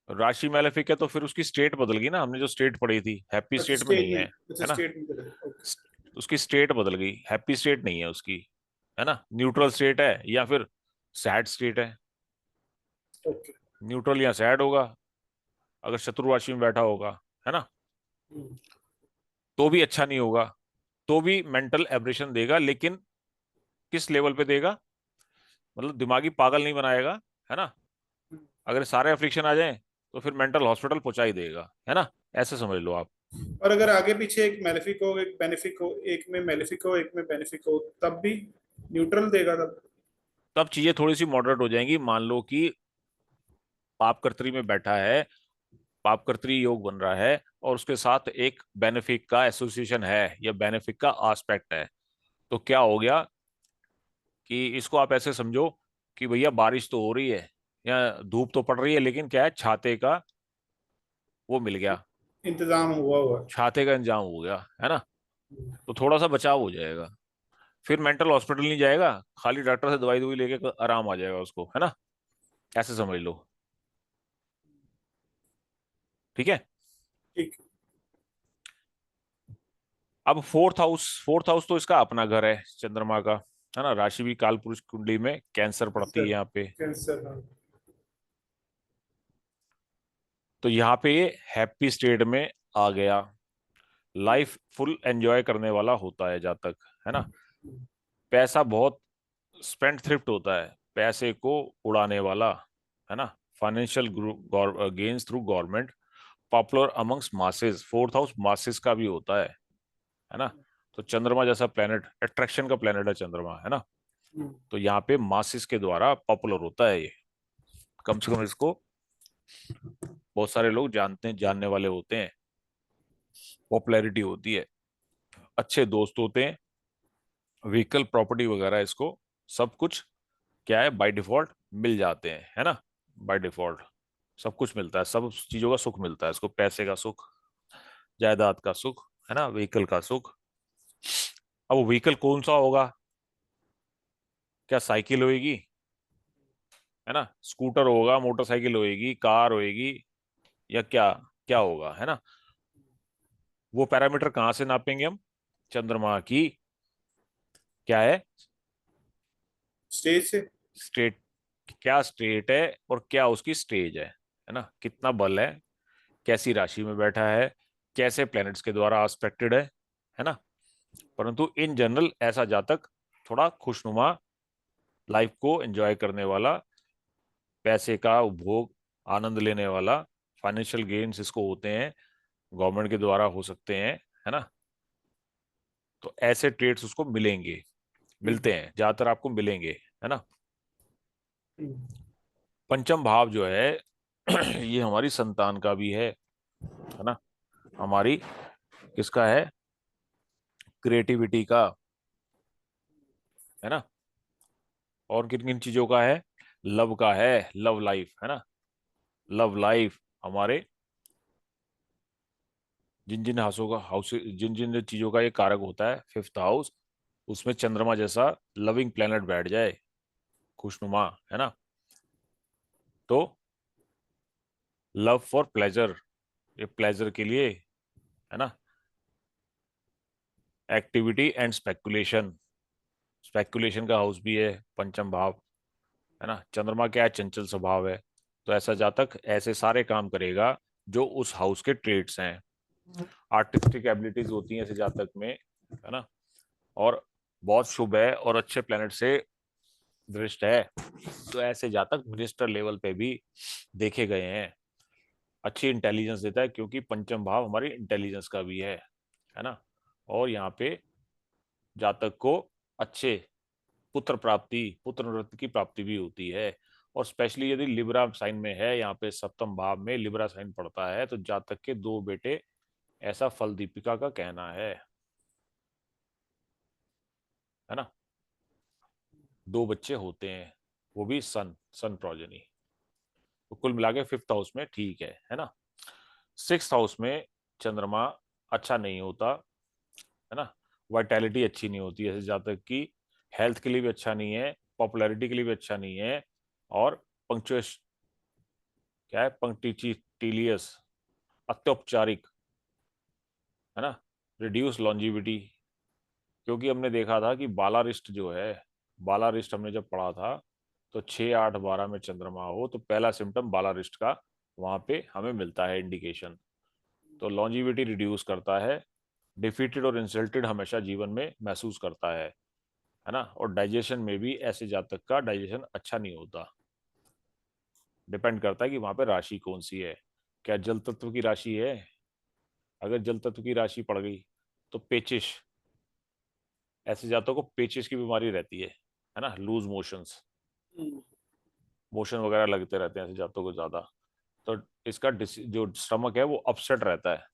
राशि मैलेफिक है तो फिर उसकी स्टेट बदल गई ना, हमने जो स्टेट पढ़ी थी, हैप्पी अच्छा स्टेट में स्टेट नहीं में, है, अच्छा है ना। स्टेट में करें, ओके। उसकी स्टेट बदल गई, हैप्पी स्टेट नहीं है उसकी, है ना, न्यूट्रल स्टेट है या फिर सैड स्टेट है। ओके। न्यूट्रल या सैड होगा अगर शत्रु राशि में बैठा होगा, है ना, हम्म, तो भी अच्छा नहीं होगा, तो भी मेंटल एब्रेशन देगा, लेकिन किस लेवल पे देगा, मतलब दिमागी पागल नहीं बनाएगा, है ना। अगर सारे अफ्लिक्शन आ जाएं तो फिर मेंटल हॉस्पिटल पहुंचा ही देगा, है ना, ऐसे समझ लो आप। और अगर आगे पीछे एक मैलेफिक हो, एक बेनिफिक हो, एक में मैलेफिक हो, एक में बेनिफिक हो, तब भी न्यूट्रल देगा तब? तब चीजें थोड़ी सी मॉडरेट हो जाएंगी। मान लो कि पापकर्त्री में बैठा है, पापकर्त्री योग बन रहा है, और उसके साथ एक बेनिफिक का एसोसिएशन है या बेनिफिक का आस्पेक्ट है, तो क्या हो गया कि इसको आप ऐसे समझो कि भैया बारिश तो हो रही है या धूप तो पड़ रही है, लेकिन क्या है, छाते का वो मिल गया, इंतजाम हुआ हुआ है। छाते का इंतजाम हो गया, है ना, तो थोड़ा सा बचाव हो जाएगा। फिर मेंटल हॉस्पिटल नहीं जाएगा, खाली डॉक्टर से दवाई दवाई लेके आराम आ जाएगा उसको, है ना, ऐसे समझ लो। ठीक है। ठीक। अब फोर्थ हाउस तो इसका अपना घर है चंद्रमा का, है ना, राशि भी काल पुरुष कुंडली में कैंसर पड़ती है कैंसर, यहाँ पे। कैंसर, हाँ। तो यहाँ पे ये हैप्पी स्टेट में आ गया, लाइफ फुल एंजॉय करने वाला होता है जातक, है ना। पैसा बहुत स्पेंड थ्रिफ्ट होता है, पैसे को उड़ाने वाला, है ना। Financial gains through government, popular amongst masses, fourth house masses का भी होता है ना। तो चंद्रमा जैसा प्लेनेट, अट्रैक्शन का प्लेनेट है चंद्रमा, है ना, तो यहाँ पे मासेस के द्वारा पॉपुलर होता है ये, कम से कम इसको बहुत सारे लोग जानते हैं, जानने वाले होते हैं, पॉपुलैरिटी होती है, अच्छे दोस्त होते हैं, व्हीकल प्रॉपर्टी वगैरह इसको सब कुछ क्या है, बाय डिफॉल्ट मिल जाते हैं, है ना। बाय डिफॉल्ट सब कुछ मिलता है, सब चीजों का सुख मिलता है इसको, पैसे का सुख, जायदाद का सुख, है ना, व्हीकल का सुख। अब वो व्हीकल कौन सा होगा, क्या साइकिल होएगी, है ना, स्कूटर होगा, मोटरसाइकिल होएगी, कार होएगी, या क्या, क्या होगा, है ना। वो पैरामीटर कहाँ से नापेंगे हम, चंद्रमा की क्या है, स्टेज से। स्टेट, क्या स्टेट है और क्या उसकी स्टेज है ना, कितना बल है, कैसी राशि में बैठा है, कैसे प्लैनेट्स के द्वारा आस्पेक्टेड है ना। परंतु इन जनरल ऐसा जातक थोड़ा खुशनुमा, लाइफ को एंजॉय करने वाला, पैसे का उपभोग, आनंद लेने वाला, फाइनेंशियल गेन्स इसको होते हैं, गवर्नमेंट के द्वारा हो सकते हैं, है ना। तो ऐसे ट्रेड्स उसको मिलेंगे, मिलते हैं ज्यादातर, आपको मिलेंगे, है ना। पंचम भाव जो है ये हमारी संतान का भी है ना, हमारी किसका है, क्रिएटिविटी का, है ना, और किन किन चीजों का है, लव का है, लव लाइफ, है ना, लव लाइफ हमारे जिन जिन हाउसों का हाउस, जिन जिन चीजों का ये कारक होता है, फिफ्थ हाउस, उसमें चंद्रमा जैसा लविंग प्लेनेट बैठ जाए, खुशनुमा, है ना, तो लव फॉर प्लेजर, ये प्लेजर के लिए, है ना, एक्टिविटी एंड स्पेकुलेशन, स्पेकुलेशन का हाउस भी है पंचम भाव, है ना। चंद्रमा क्या है, चंचल स्वभाव है, तो ऐसा जातक ऐसे सारे काम करेगा जो उस हाउस के ट्रेड्स हैं, आर्टिस्टिक एबिलिटीज होती हैं ऐसे जातक में, है ना, और बहुत शुभ है और अच्छे प्लेनेट से दृष्ट है, तो ऐसे जातक मिनिस्टर लेवल पे भी देखे गए हैं, अच्छी इंटेलिजेंस देता है, क्योंकि पंचम भाव हमारी इंटेलिजेंस का भी है ना। और यहाँ पे जातक को अच्छे पुत्र प्राप्ति, पुत्र रत्न की प्राप्ति भी होती है, और स्पेशली यदि लिब्रा साइन में है, यहाँ पे सप्तम भाव में लिब्रा साइन पड़ता है, तो जातक के दो बेटे, ऐसा फल दीपिका का कहना है ना, दो बच्चे होते हैं, वो भी सन सन प्रोजेनी, तो कुल मिला के फिफ्थ हाउस में ठीक है ना। सिक्स्थ हाउस में चंद्रमा अच्छा नहीं होता, है ना। वाइटैलिटी अच्छी नहीं होती ऐसे जातक की, हेल्थ के लिए भी अच्छा नहीं है, पॉपुलैरिटी के लिए भी अच्छा नहीं है, और पंक्चुएश क्या है, पंक्टिचिटिलियस, अत्यौपचारिक, है ना, रिड्यूस लॉन्जिविटी। क्योंकि हमने देखा था कि बालारिस्ट जो है, बालारिस्ट हमने जब पढ़ा था, तो 6, 8, 12 में चंद्रमा हो तो पहला सिम्टम बालारिस्ट का वहां पे हमें मिलता है इंडिकेशन। तो लॉन्जिविटी रिड्यूस करता है, डिफीटेड और इंसल्टेड हमेशा जीवन में महसूस करता है ना। और डाइजेशन में भी ऐसे जातक का डाइजेशन अच्छा नहीं होता। डिपेंड करता है कि वहां पे राशि कौन सी है, क्या जल तत्व की राशि है। अगर जल तत्व की राशि पड़ गई तो पेचिश, ऐसे जातकों को पेचिश की बीमारी रहती है ना, लूज मोशंस, मोशन वगैरह लगते रहते हैं ऐसे जातकों को ज्यादा। तो इसका जो स्टमक है वो अपसेट रहता है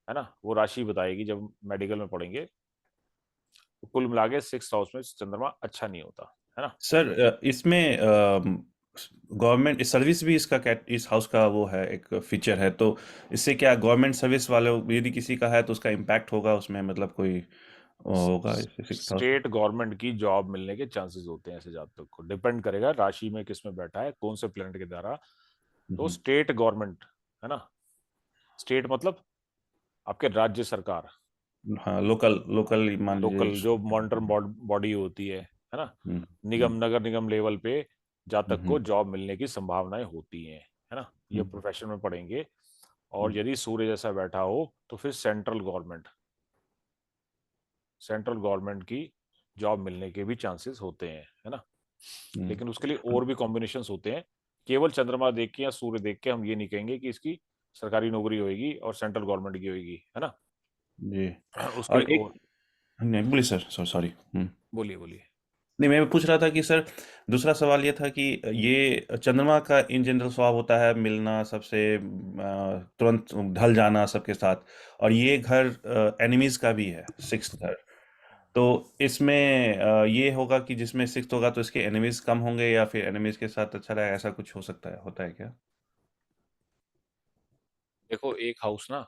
ना। वो राशि बताएगी जब मेडिकल में पढ़ेंगे। तो कुल मिला के सिक्स हाउस में चंद्रमा अच्छा नहीं होता, है ना। सर इसमें गवर्नमेंट सर्विस भी इसका इस हाउस का वो है, एक फीचर है, तो इससे क्या गवर्नमेंट सर्विस वाले यदि किसी का है तो उसका इम्पैक्ट होगा उसमें, मतलब कोई होगा इससे सिक्स हाउस। स्टेट गवर्नमेंट की जॉब मिलने के चांसेस होते हैं ऐसे जातक को। डिपेंड करेगा राशि में किस में बैठा है, कौन से प्लेनेट के द्वारा। तो हम्म, स्टेट गवर्नमेंट, है ना, स्टेट मतलब आपके राज्य सरकार, हाँ, लोकल लोकल मान लीजिए लोकल जो मॉनिटरिंग बॉडी होती है ना, हम्म, निगम नगर निगम लेवल पे जातक हम्म, को जॉब मिलने की संभावनाएं होती हैं, है ना। ये हम्म, प्रोफेशन में पढ़ेंगे। और हम्म, यदि सूर्य जैसा बैठा हो तो फिर सेंट्रल गवर्नमेंट, सेंट्रल गवर्नमेंट की जॉब मिलने के भी चांसेस होते हैं, है ना। हम्म, लेकिन उसके लिए और भी कॉम्बिनेशंस होते हैं। केवल चंद्रमा देख के या सूर्य देख के हम ये नहीं कहेंगे कि इसकी सरकारी नौकरी होगी और सेंट्रल गवर्नमेंट की होगी, है ना। जी। उसके और लिए एक और, नहीं बोलिए सर, सॉरी। बोलिए बोलिए। नहीं, मैं पूछ रहा था कि सर, दूसरा सवाल ये था कि ये चंद्रमा का इन जनरल स्वभाव होता है मिलना सबसे, तुरंत ढल जाना सबके साथ, और ये घर एनिमीज का भी है, सिक्स्थ घर। तो इसमें ये होगा कि जिसमें सिक्स्थ होगा तो इसके एनिमीज कम होंगे, या फिर एनिमीज के साथ अच्छा रहेगा, ऐसा कुछ हो सकता है, होता है क्या? देखो एक हाउस ना,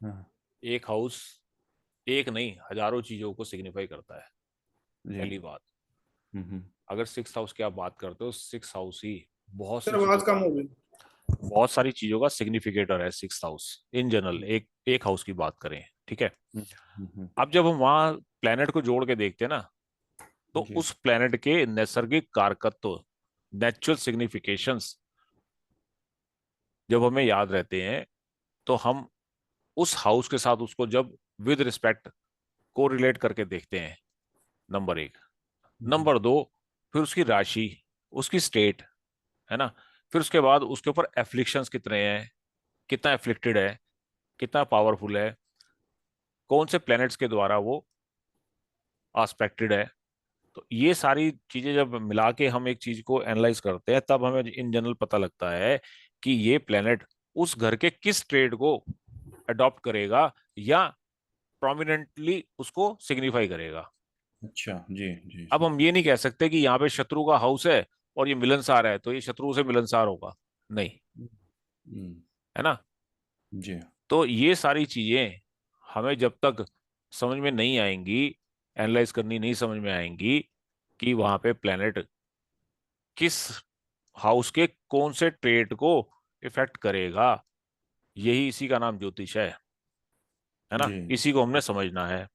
हाँ। एक हाउस एक नहीं हजारों चीजों को सिग्निफाई करता है। जी। पहली बात, हम्म। अगर सिक्स हाउस की आप बात करते हो, सिक्स हाउस ही बहुत सर सी चीजों आवाज कम का, हो गई। बहुत सारी चीजों का सिग्निफिकेटर है सिक्स हाउस इन जनरल। हम्म, एक एक हाउस की बात करें, ठीक है। हम्म, हम्म, अब जब हम वहां प्लेनेट को जोड़ के देखते हैं ना, तो जी। उस प्लेनेट के नैसर्गिक कारकत्व, नेचुरल सिग्निफिकेशंस जब हमें याद रहते हैं, तो हम उस हाउस के साथ उसको जब विद रिस्पेक्ट को रिलेट करके देखते हैं, नंबर एक। हम्म, नंबर दो, फिर उसकी राशि, उसकी स्टेट, है ना। फिर उसके बाद उसके ऊपर एफ्लिक्शंस कितने हैं, कितना एफ्लिक्टेड है, कितना पावरफुल है, कौन से प्लैनेट्स के द्वारा वो आस्पेक्टेड है। तो ये सारी चीजें जब मिला के हम एक चीज को एनालाइज करते हैं, तब हमें इन जनरल पता लगता है कि ये प्लेनेट उस घर के किस ट्रेड को अडॉप्ट करेगा या प्रोमिनेंटली उसको सिग्निफाई करेगा। अच्छा, जी जी अब जी। हम ये नहीं कह सकते कि यहाँ पे शत्रु का हाउस है और ये मिलनसार है तो ये शत्रु से मिलनसार होगा, नहीं, हम्म, है ना। जी तो ये सारी चीजें हमें जब तक समझ में नहीं आएंगी, एनालाइज करनी नहीं समझ में आएंगी कि वहां पे प्लेनेट किस हाउस के कौन से ट्रेड को इफेक्ट करेगा, यही इसी का नाम ज्योतिष है ना। जी इसी को हमने समझना है,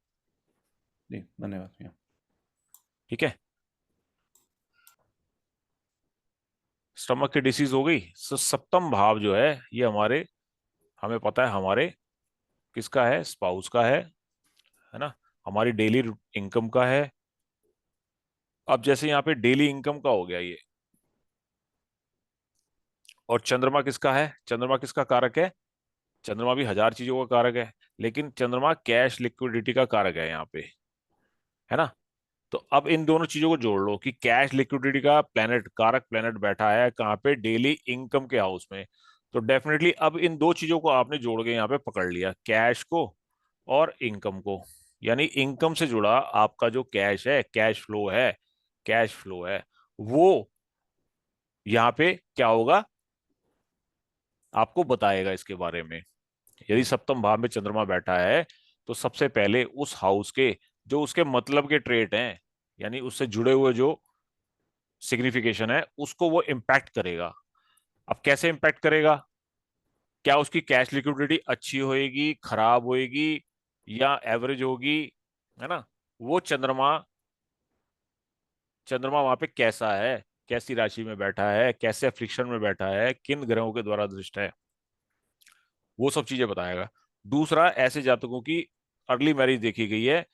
जी, धन्यवाद भैया। ठीक है। स्टमक की डिसीज हो गई। सप्तम भाव जो है ये हमारे, हमें पता है हमारे किसका है, स्पाउस का है ना, हमारी डेली इनकम का है। अब जैसे यहाँ पे डेली इनकम का हो गया ये, और चंद्रमा किसका है, चंद्रमा किसका कारक है, चंद्रमा भी हजार चीजों का कारक है, लेकिन चंद्रमा कैश लिक्विडिटी का कारक है यहाँ पे, है ना। तो अब इन दोनों चीजों को जोड़ लो कि कैश लिक्विडिटी का प्लेनेट, कारक प्लेनेट बैठा है कहाँ पे, डेली इनकम के हाउस में। तो डेफिनेटली अब इन दो चीजों को आपने जोड़ के यहाँ पे पकड़ लिया, कैश को और इनकम को। यानी इनकम से जुड़ा आपका जो कैश है, कैश फ्लो है वो यहाँ पे क्या होगा, आपको बताएगा इसके बारे में। यदि सप्तम भाव में चंद्रमा बैठा है तो सबसे पहले उस हाउस के जो उसके मतलब के ट्रेट हैं, यानी उससे जुड़े हुए जो सिग्निफिकेशन है, उसको वो इम्पैक्ट करेगा। अब कैसे इम्पैक्ट करेगा? क्या उसकी कैश लिक्विडिटी अच्छी होएगी, खराब होएगी, या एवरेज होगी, है ना? वो चंद्रमा चंद्रमा वहां पे कैसा है, कैसी राशि में बैठा है, कैसे फ्रिक्शन में बैठा है, किन ग्रहों के द्वारा दृष्ट है, वो सब चीजें बताएगा। दूसरा, ऐसे जातकों की अर्ली मैरिज देखी गई है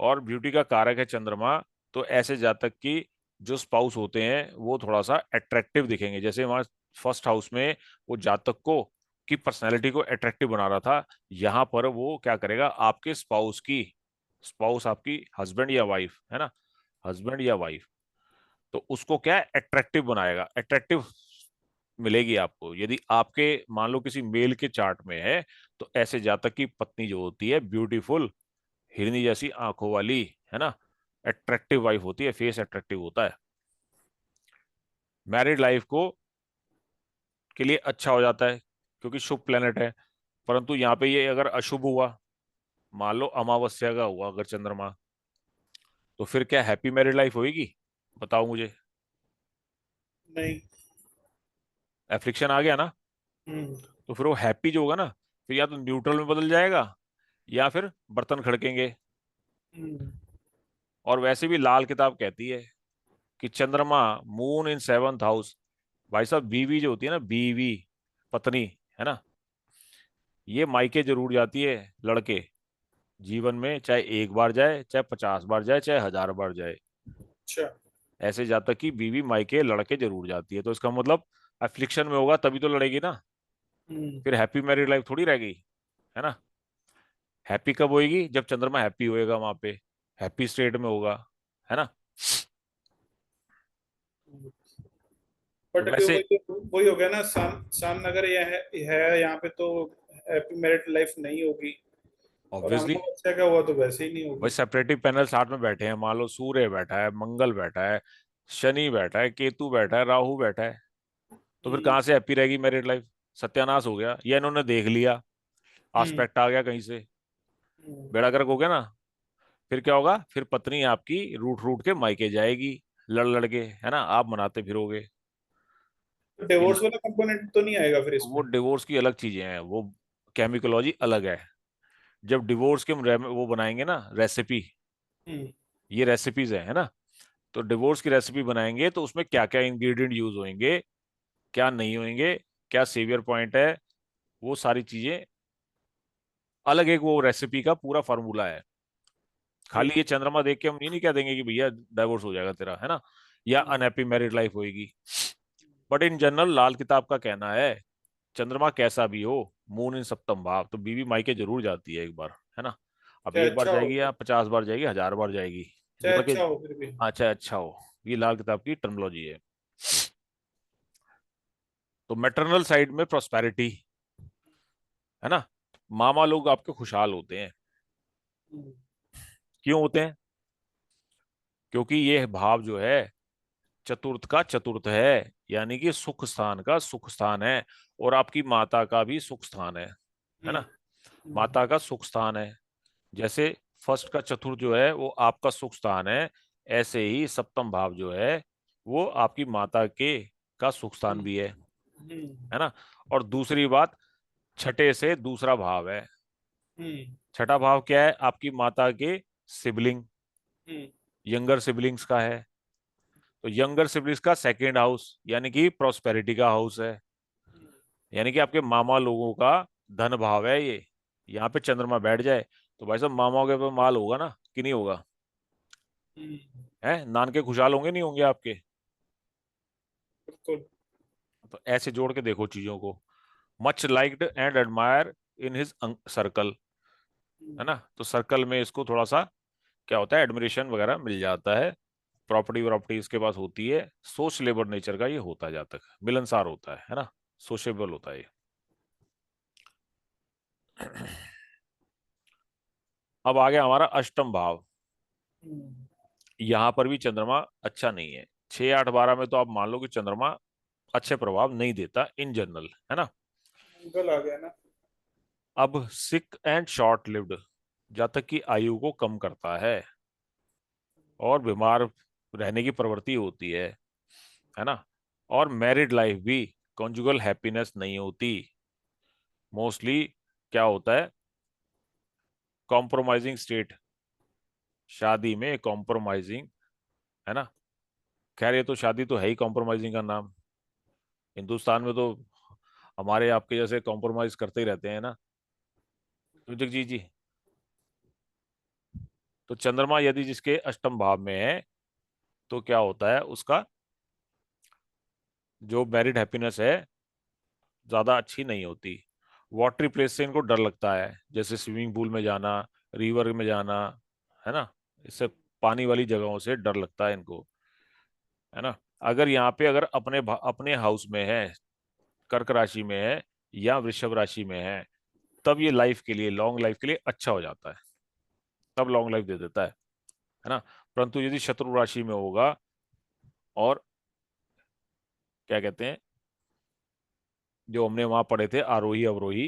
और ब्यूटी का कारक है चंद्रमा, तो ऐसे जातक की जो स्पाउस होते हैं वो थोड़ा सा अट्रैक्टिव दिखेंगे। जैसे वहां फर्स्ट हाउस में वो जातक को की पर्सनैलिटी को अट्रैक्टिव बना रहा था, यहाँ पर वो क्या करेगा, आपके स्पाउस आपकी हस्बैंड या वाइफ है ना, हस्बैंड या वाइफ, तो उसको क्या अट्रैक्टिव बनाएगा, अट्रैक्टिव मिलेगी आपको। यदि आपके मान लो किसी मेल के चार्ट में है, तो ऐसे जातक की पत्नी जो होती है ब्यूटीफुल, हिरनी जैसी आंखों वाली, है ना, अट्रैक्टिव वाइफ होती है, फेस अट्रैक्टिव होता है। मैरिड लाइफ को के लिए अच्छा हो जाता है क्योंकि शुभ प्लेनेट है। परंतु यहाँ पे ये अगर अशुभ हुआ, मान लो अमावस्या का हुआ अगर चंद्रमा, तो फिर क्या हैप्पी मैरिड लाइफ होगी? बताओ मुझे। नहीं। एफ्लिक्शन आ गया ना, हम्म। तो फिर वो हैप्पी जो होगा ना, फिर या तो न्यूट्रल में बदल जाएगा या फिर बर्तन खड़केंगे। हम्म। और वैसे भी लाल किताब कहती है कि चंद्रमा, मून इन सेवंथ हाउस, भाई साहब बीवी जो होती है ना, बीवी, पत्नी, है ना, ये मायके जरूर जाती है लड़के, जीवन में चाहे एक बार जाए, चाहे 50 बार जाए, चाहे 1000 बार जाए। अच्छा। ऐसे जातक की बीवी मायके लड़के जरूर जाती है, तो इसका मतलब अफ्लिक्शन में होगा तभी तो लड़ेगी ना। हम्म। फिर हैप्पी मैरिड लाइफ थोड़ी रह गई, है ना? हैप्पी कब होएगी? जब चंद्रमा हैप्पी होएगा, वहां पे हैप्पी स्टेट में होगा, है ना? तो बट वैसे वही हो गया ना, शाम नगर है यहाँ पे तो हैप्पी मैरिड लाइफ नहीं होगी। और ऑब्वियसली अमावस्या का हुआ तो वैसे ही नहीं भाई होगी। सेपरेटिव पैनल साथ में बैठे हैं, मान लो सूर्य बैठा है, मंगल बैठा है, शनि बैठा है, केतु बैठा है, राहु बैठा है, तो फिर हम्म। कहाँ से हैप्पी रहेगी मैरिड लाइफ? सत्यानाश हो गया। या इन्होंने देख लिया, हम्म। आस्पेक्ट आ गया कहीं से, हम्म। बेड़ा गर्क हो गया ना। फिर क्या होगा? फिर पत्नी आपकी रूठ रूठ के मायके जाएगी, लड़ लड़ के, है ना, आप मनाते फिरोगे। तो ये डिवोर्स वाला कंपोनेंट तो नहीं आएगा फिर वो इसमें? डिवोर्स की अलग चीजें हैं, वो केमिकोलॉजी अलग है। जब डिवोर्स के हम वो बनाएंगे ना रेसिपी, हम्म। ये रेसिपीज है ना, तो डिवोर्स की रेसिपी बनाएंगे तो उसमें क्या क्या इंग्रेडिएंट यूज होंगे, क्या नहीं होंगे, क्या सेवियर पॉइंट है, वो सारी चीजें अलग, एक वो रेसिपी का पूरा फार्मूला है। खाली ये ठीक। चंद्रमा देख के हम ये नहीं कह देंगे कि भैया डाइवोर्स हो जाएगा तेरा, है ना, या हम्म। अनहैप्पी मैरिड लाइफ होगी। बट इन जनरल लाल किताब का कहना है, चंद्रमा कैसा भी हो, मून इन सप्तम भाव, तो बीवी मायके जरूर जाती है एक बार, है ना। अब चाहे एक बार अच्छा हो, जाएगी या 50 बार जाएगी, 1000 बार जाएगी, चाहे जब अच्छा तक हो फिर भी। अच्छा अच्छा हो। ये लाल किताब की टर्मिनोलॉजी है। तो मैटरनल साइड में प्रोस्पेरिटी, है ना, मामा लोग आपके खुशहाल होते हैं। हम्म। क्यों होते हैं? क्योंकि ये भाव जो है चतुर्थ का चतुर्थ है, यानी कि सुख स्थान का सुख स्थान है, और आपकी माता का भी सुख स्थान है हम्म। ना, माता का सुख स्थान है। जैसे फर्स्ट का चतुर्थ जो है वो आपका सुख स्थान है, ऐसे ही सप्तम भाव जो है वो आपकी माता के का सुख स्थान हम्म। भी हम्म। है ना। और दूसरी बात, छठे से दूसरा भाव है। हम्म। छठा भाव क्या है? आपकी माता के सिबलिंग, हम्म। यंगर सिबलिंग्स का है। तो यंगर सिबलिंग्स का सेकेंड हाउस यानी कि प्रोस्पेरिटी का हाउस है, यानी कि आपके मामा लोगों का धन भाव है ये। यहाँ पे चंद्रमा बैठ जाए तो भाई साहब मामाओं के पास माल होगा ना, कि नहीं होगा? हम्म। है, नानके खुशहाल होंगे नहीं होंगे आपके? बिल्कुल। तो ऐसे जोड़ के देखो चीजों को। Much liked and admire in his circle, है हम्म। ना, तो सर्कल में इसको थोड़ा सा क्या होता है, एडमिरेशन वगैरह मिल जाता है, प्रॉपर्टी प्रॉपर्टी इसके पास होती है। सोच लेबर नेचर का ये होता है, जातक मिलनसार होता है ना, सोशेबल होता है ये। अब आ गया हमारा अष्टम भाव। हम्म। यहां पर भी चंद्रमा अच्छा नहीं है। 6 8 12 में तो आप मान लो कि चंद्रमा अच्छे प्रभाव नहीं देता इन जनरल, है ना। मंगल आ गया ना। अब सिक एंड शॉर्ट लिव्ड, जातक की आयु को कम करता है और बीमार रहने की प्रवृत्ति होती है ना। और मैरिड लाइफ भी कॉन्जुगल हैप्पीनेस नहीं होती। मोस्टली क्या होता है, कॉम्प्रोमाइजिंग स्टेट, शादी में कॉम्प्रोमाइजिंग, है ना। खैर ये तो शादी तो है ही कॉम्प्रोमाइजिंग का नाम। हिंदुस्तान में तो हमारे आपके जैसे कॉम्प्रोमाइज करते ही रहते हैं ना। तो जगजीत जी, तो चंद्रमा यदि जिसके अष्टम भाव में है तो क्या होता है, उसका जो मैरिड हैप्पीनेस है ज्यादा अच्छी नहीं होती। वाटरी प्लेस से इनको डर लगता है, जैसे स्विमिंग पूल में जाना, रिवर में जाना, है ना। इससे पानी वाली जगहों से डर लगता है इनको, है ना। अगर यहाँ पे अगर अपने हाउस में है, कर्क राशि में है या वृषभ राशि में है, तब ये लाइफ के लिए, लॉन्ग लाइफ के लिए अच्छा हो जाता है, तब लॉन्ग लाइफ दे देता है ना। परंतु यदि शत्रु राशि में होगा और क्या कहते हैं, जो हमने वहां पढ़े थे आरोही अवरोही,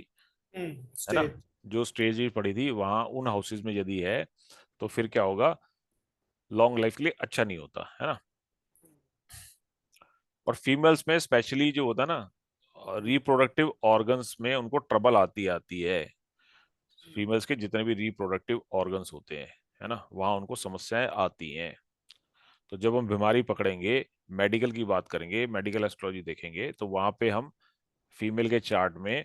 है ना, स्टेज। जो स्टेज भी पड़ी थी वहां उन हाउसेज में यदि है, तो फिर क्या होगा, लॉन्ग लाइफ के लिए अच्छा नहीं होता, है ना। और फीमेल्स में स्पेशली जो होता है ना, रिप्रोडक्टिव ऑर्गन्स में उनको ट्रबल आती है। फीमेल्स के जितने भी रिप्रोडक्टिव ऑर्गन्स होते हैं, है ना, वहां उनको समस्याएं आती हैं। तो जब हम बीमारी पकड़ेंगे, मेडिकल की बात करेंगे, मेडिकल एस्ट्रोलॉजी देखेंगे, तो वहां पे हम फीमेल के चार्ट में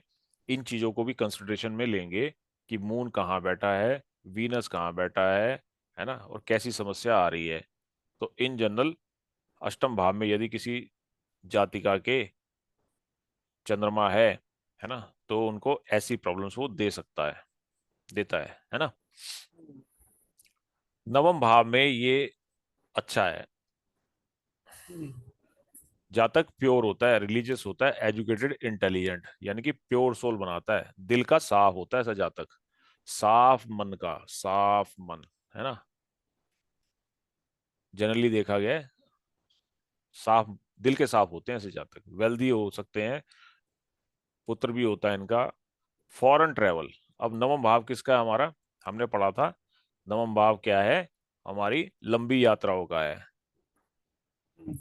इन चीजों को भी कंसिडरेशन में लेंगे कि मून कहाँ बैठा है, वीनस कहाँ बैठा है ना, और कैसी समस्या आ रही है। तो इन जनरल अष्टम भाव में यदि किसी जातिका के चंद्रमा है ना, तो उनको ऐसी प्रॉब्लम्स वो दे सकता है, देता है ना। नवम भाव में ये अच्छा है। जातक प्योर होता है, रिलीजियस होता है, एजुकेटेड, इंटेलिजेंट, यानी कि प्योर सोल बनाता है, दिल का साफ होता है ऐसा जातक, साफ मन का, साफ मन, है ना। जनरली देखा गया है, साफ दिल के साफ होते हैं ऐसे जातक, वेल्दी हो सकते हैं, पुत्र भी होता है इनका। फॉरेन ट्रेवल, अब नवम भाव किसका है हमारा, हमने पढ़ा था नवम भाव क्या है, हमारी लंबी यात्राओं का है।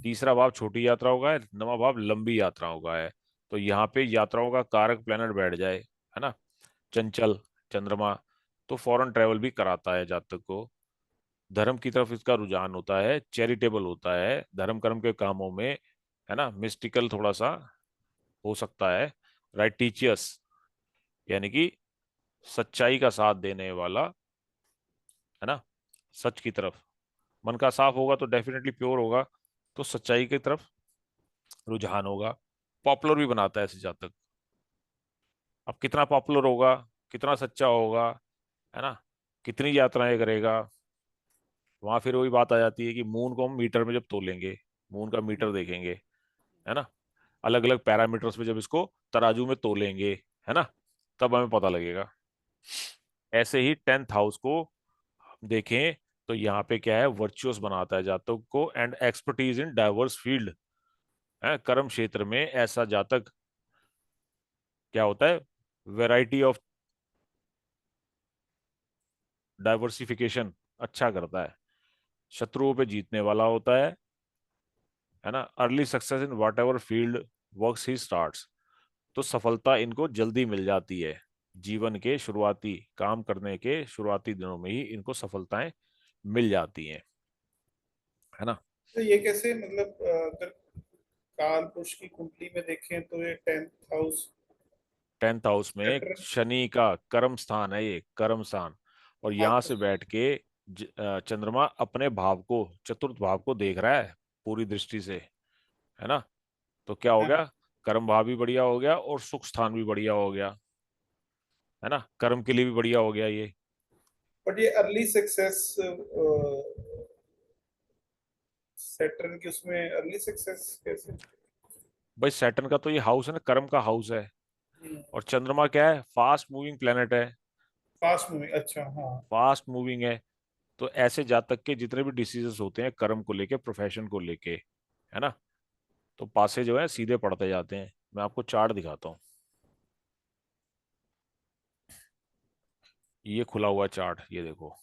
तीसरा भाव छोटी यात्राओं का है, नवा भाव लंबी यात्राओं का है। तो यहाँ पे यात्राओं का कारक प्लेनेट बैठ जाए, है ना, चंचल चंद्रमा, तो फॉरेन ट्रेवल भी कराता है जातक को। धर्म की तरफ इसका रुझान होता है, चैरिटेबल होता है धर्म कर्म के कामों में, है ना, मिस्टिकल थोड़ा सा हो सकता है। राइटिशियस, यानी कि सच्चाई का साथ देने वाला, है ना, सच की तरफ, मन का साफ होगा तो डेफिनेटली प्योर होगा, तो सच्चाई की तरफ रुझान होगा। पॉपुलर भी बनाता है ऐसे जातक। अब कितना पॉपुलर होगा, कितना सच्चा होगा, है ना, कितनी यात्राएं करेगा, वहां फिर वही बात आ जाती है कि मून को हम मीटर में जब तोलेंगे, मून का मीटर देखेंगे, है ना, अलग अलग पैरामीटर्स में जब इसको तराजू में तोलेंगे, है ना, तब हमें पता लगेगा। ऐसे ही 10th हाउस को हम देखें तो यहाँ पे क्या है, वर्चुअस बनाता है जातक को, and expertise in diverse field, है कर्म क्षेत्र में ऐसा जातक क्या होता है, वैरायटी ऑफ डाइवर्सिफिकेशन अच्छा करता है, शत्रुओं पे जीतने वाला होता है ना। Early success in what ever field works he starts, तो सफलता इनको जल्दी मिल जाती है, जीवन के शुरुआती काम करने के शुरुआती दिनों में ही इनको सफलताएं मिल जाती हैं, है ना। तो ये कैसे, मतलब अगर काल पुरुष की कुंडली में देखें तो ये 10th हाउस 10th हाउस में सेटर। शनि का कर्म स्थान है, ये कर्म स्थान, और यहाँ अच्छा। से बैठ के चंद्रमा अपने भाव को, चतुर्थ भाव को देख रहा है पूरी दृष्टि से, है ना। तो क्या हो हाँ, गया, कर्म भाव भी बढ़िया हो गया और सुख स्थान भी बढ़िया हो गया, है ना, कर्म के लिए भी बढ़िया हो गया ये। बट ये अर्ली सक्सेस सेटर्न की, उसमें अर्ली सक्सेस कैसे? भाई सैटर्न का तो ये हाउस है ना, कर्म का हाउस है, और चंद्रमा क्या है, फास्ट मूविंग प्लेनेट है, फास्ट मूविंग, अच्छा हाँ। फास्ट मूविंग है। तो ऐसे जातक के जितने भी डिसीजेस होते हैं कर्म को लेके, प्रोफेशन को लेके, है ना, तो पासे जो है सीधे पड़ते जाते हैं। मैं आपको चार्ट दिखाता हूँ। ये खुला हुआ चार्ट, ये देखो,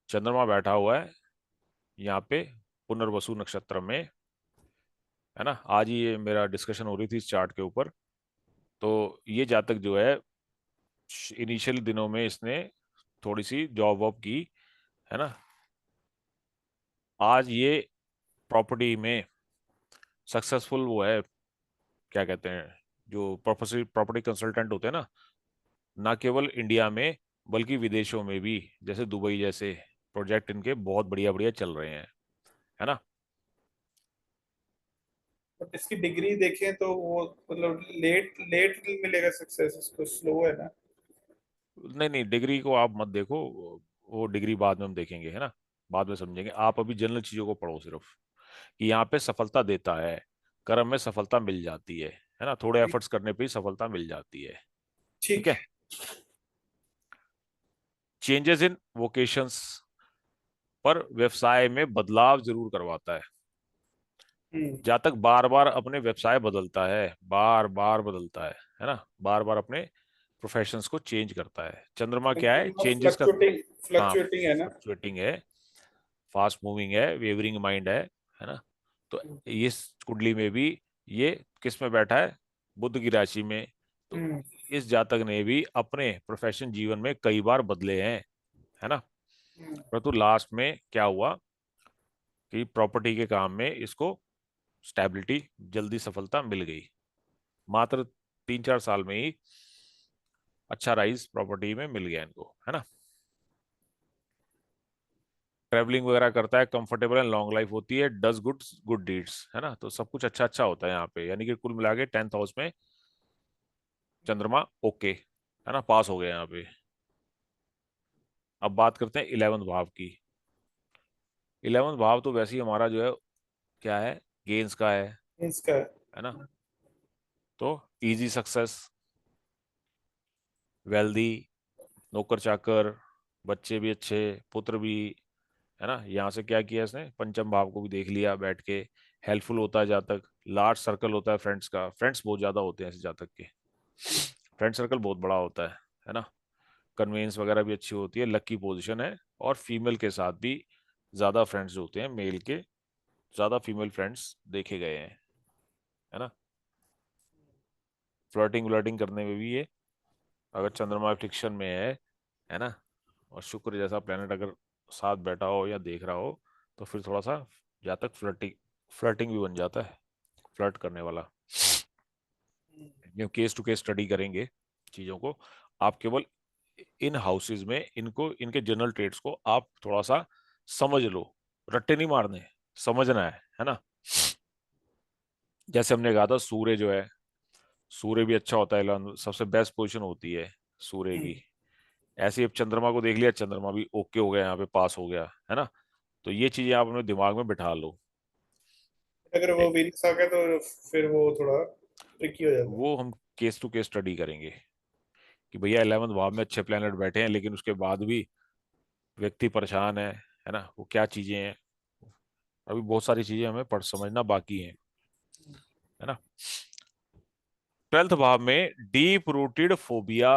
चंद्रमा बैठा हुआ है यहाँ पे पुनर्वसु नक्षत्र में, है ना। आज ही ये मेरा डिस्कशन हो रही थी इस चार्ट के ऊपर। तो ये जातक जो है, इनिशियल दिनों में इसने थोड़ी सी जॉब वॉब की, है ना। आज ये प्रॉपर्टी में सक्सेसफुल वो है, क्या कहते हैं, जो प्रॉपर्टी प्रॉपर्टी कंसल्टेंट होते हैं ना केवल इंडिया में बल्कि विदेशों में भी, जैसे दुबई जैसे प्रोजेक्ट इनके बहुत बढ़िया बढ़िया चल रहे हैं, है ना। बट इसकी डिग्री देखें तो वो मतलब लेट लेट मिलेगा सक्सेस, इसको स्लो है ना। नहीं नहीं, डिग्री को आप मत देखो, वो डिग्री बाद में हम देखेंगे, है ना, बाद में समझेंगे। आप अभी जनरल चीजों को पढ़ो सिर्फ, कि यहाँ पे सफलता देता है, कर्म में सफलता मिल जाती है ना, थोड़े एफर्ट्स करने पे ही सफलता मिल जाती है। ठीक ठीक है। है। चेंजेस इन वोकेशंस पर व्यवसाय में बदलाव जरूर करवाता है। हम्म। जातक बार बार अपने व्यवसाय बदलता है, बार बार बदलता है ना, बार बार अपने प्रोफेशंस को चेंज करता है। चंद्रमा क्या है, चेंजेस का। फ्लक्चुएटिंग हाँ, फ्लक्चुएटिंग है ना। फ्लक्चुएटिंग है, फास्ट मूविंग है, वेवरिंग माइंड है ना। तो इस कुंडली में भी ये किस में बैठा है, बुध की राशि में। तो हम्म। इस जातक ने भी अपने प्रोफेशन जीवन में कई बार बदले हैं, है ना। हम्म। परंतु लास्ट में क्या हुआ कि प्रॉपर्टी के काम में इसको स्टेबिलिटी, जल्दी सफलता मिल गई, मात्र 3-4 साल में ही अच्छा राइज प्रॉपर्टी में मिल गया इनको, है ना। ट्रैवलिंग वगैरह करता है, कंफर्टेबल एंड लॉन्ग लाइफ होती है, डज गुड डीड्स, है ना। तो सब कुछ अच्छा अच्छा होता है यहाँ पे, यानी कि कुल मिला के 10th हाउस में चंद्रमा ओके, है ना, पास हो गया यहाँ पे। अब बात करते हैं 11वें भाव की। 11वां भाव तो वैसे ही हमारा जो है, क्या है, गेन्स का इसका है ना। तो इजी सक्सेस, वेल्दी, नौकर चाकर, बच्चे भी अच्छे, पुत्र भी, है ना। यहाँ से क्या किया इसने, पंचम भाव को भी देख लिया बैठ के। हेल्पफुल होता है जातक, लार्ज सर्कल होता है फ्रेंड्स का, फ्रेंड्स बहुत ज्यादा होते हैं ऐसे जातक के, फ्रेंड सर्कल बहुत बड़ा होता है ना। कन्वेंस वगैरह भी अच्छी होती है, लकी पोजीशन है। और फीमेल के साथ भी ज्यादा फ्रेंड्स होते हैं, मेल के ज्यादा फीमेल फ्रेंड्स देखे गए हैं, है ना। फ्लर्टिंग व्लर्टिंग करने में भी ये, अगर चंद्रमा फिक्शन में है ना, और शुक्र जैसा प्लेनेट अगर साथ बैठा हो या देख रहा हो, तो फिर थोड़ा सा जातक फ्लर्टिंग फ्लर्टिंग भी बन जाता है, फ्लर्ट करने वाला। केस टू केस स्टडी करेंगे चीजों को। आप केवल इन हाउसेज में इनको, इनके जनरल ट्रेड्स को आप थोड़ा सा समझ लो, रट्टे नहीं मारने, समझना है ना। जैसे हमने कहा था सूर्य जो है, सूर्य भी अच्छा होता है, सबसे बेस्ट पोजीशन होती है सूर्य की। ऐसे ही अब चंद्रमा को देख लिया, चंद्रमा भी ओके हो गया, यहाँ पे पास हो गया, है ना। तो ये चीजें आप अपने दिमाग में बिठा लो। अगर वो ए- वीनस आ गया तो फिर वो थोड़ा ट्रिकी हो जाता है। वो हम केस टू केस स्टडी करेंगे कि भैया 11वें भाव में अच्छे प्लेनेट बैठे हैं, लेकिन उसके बाद भी व्यक्ति परेशान है ना, वो क्या चीजें हैं। अभी बहुत सारी चीजें हमें पढ़ समझना बाकी है ना। 12th भाव में डीप रूटेड फोबिया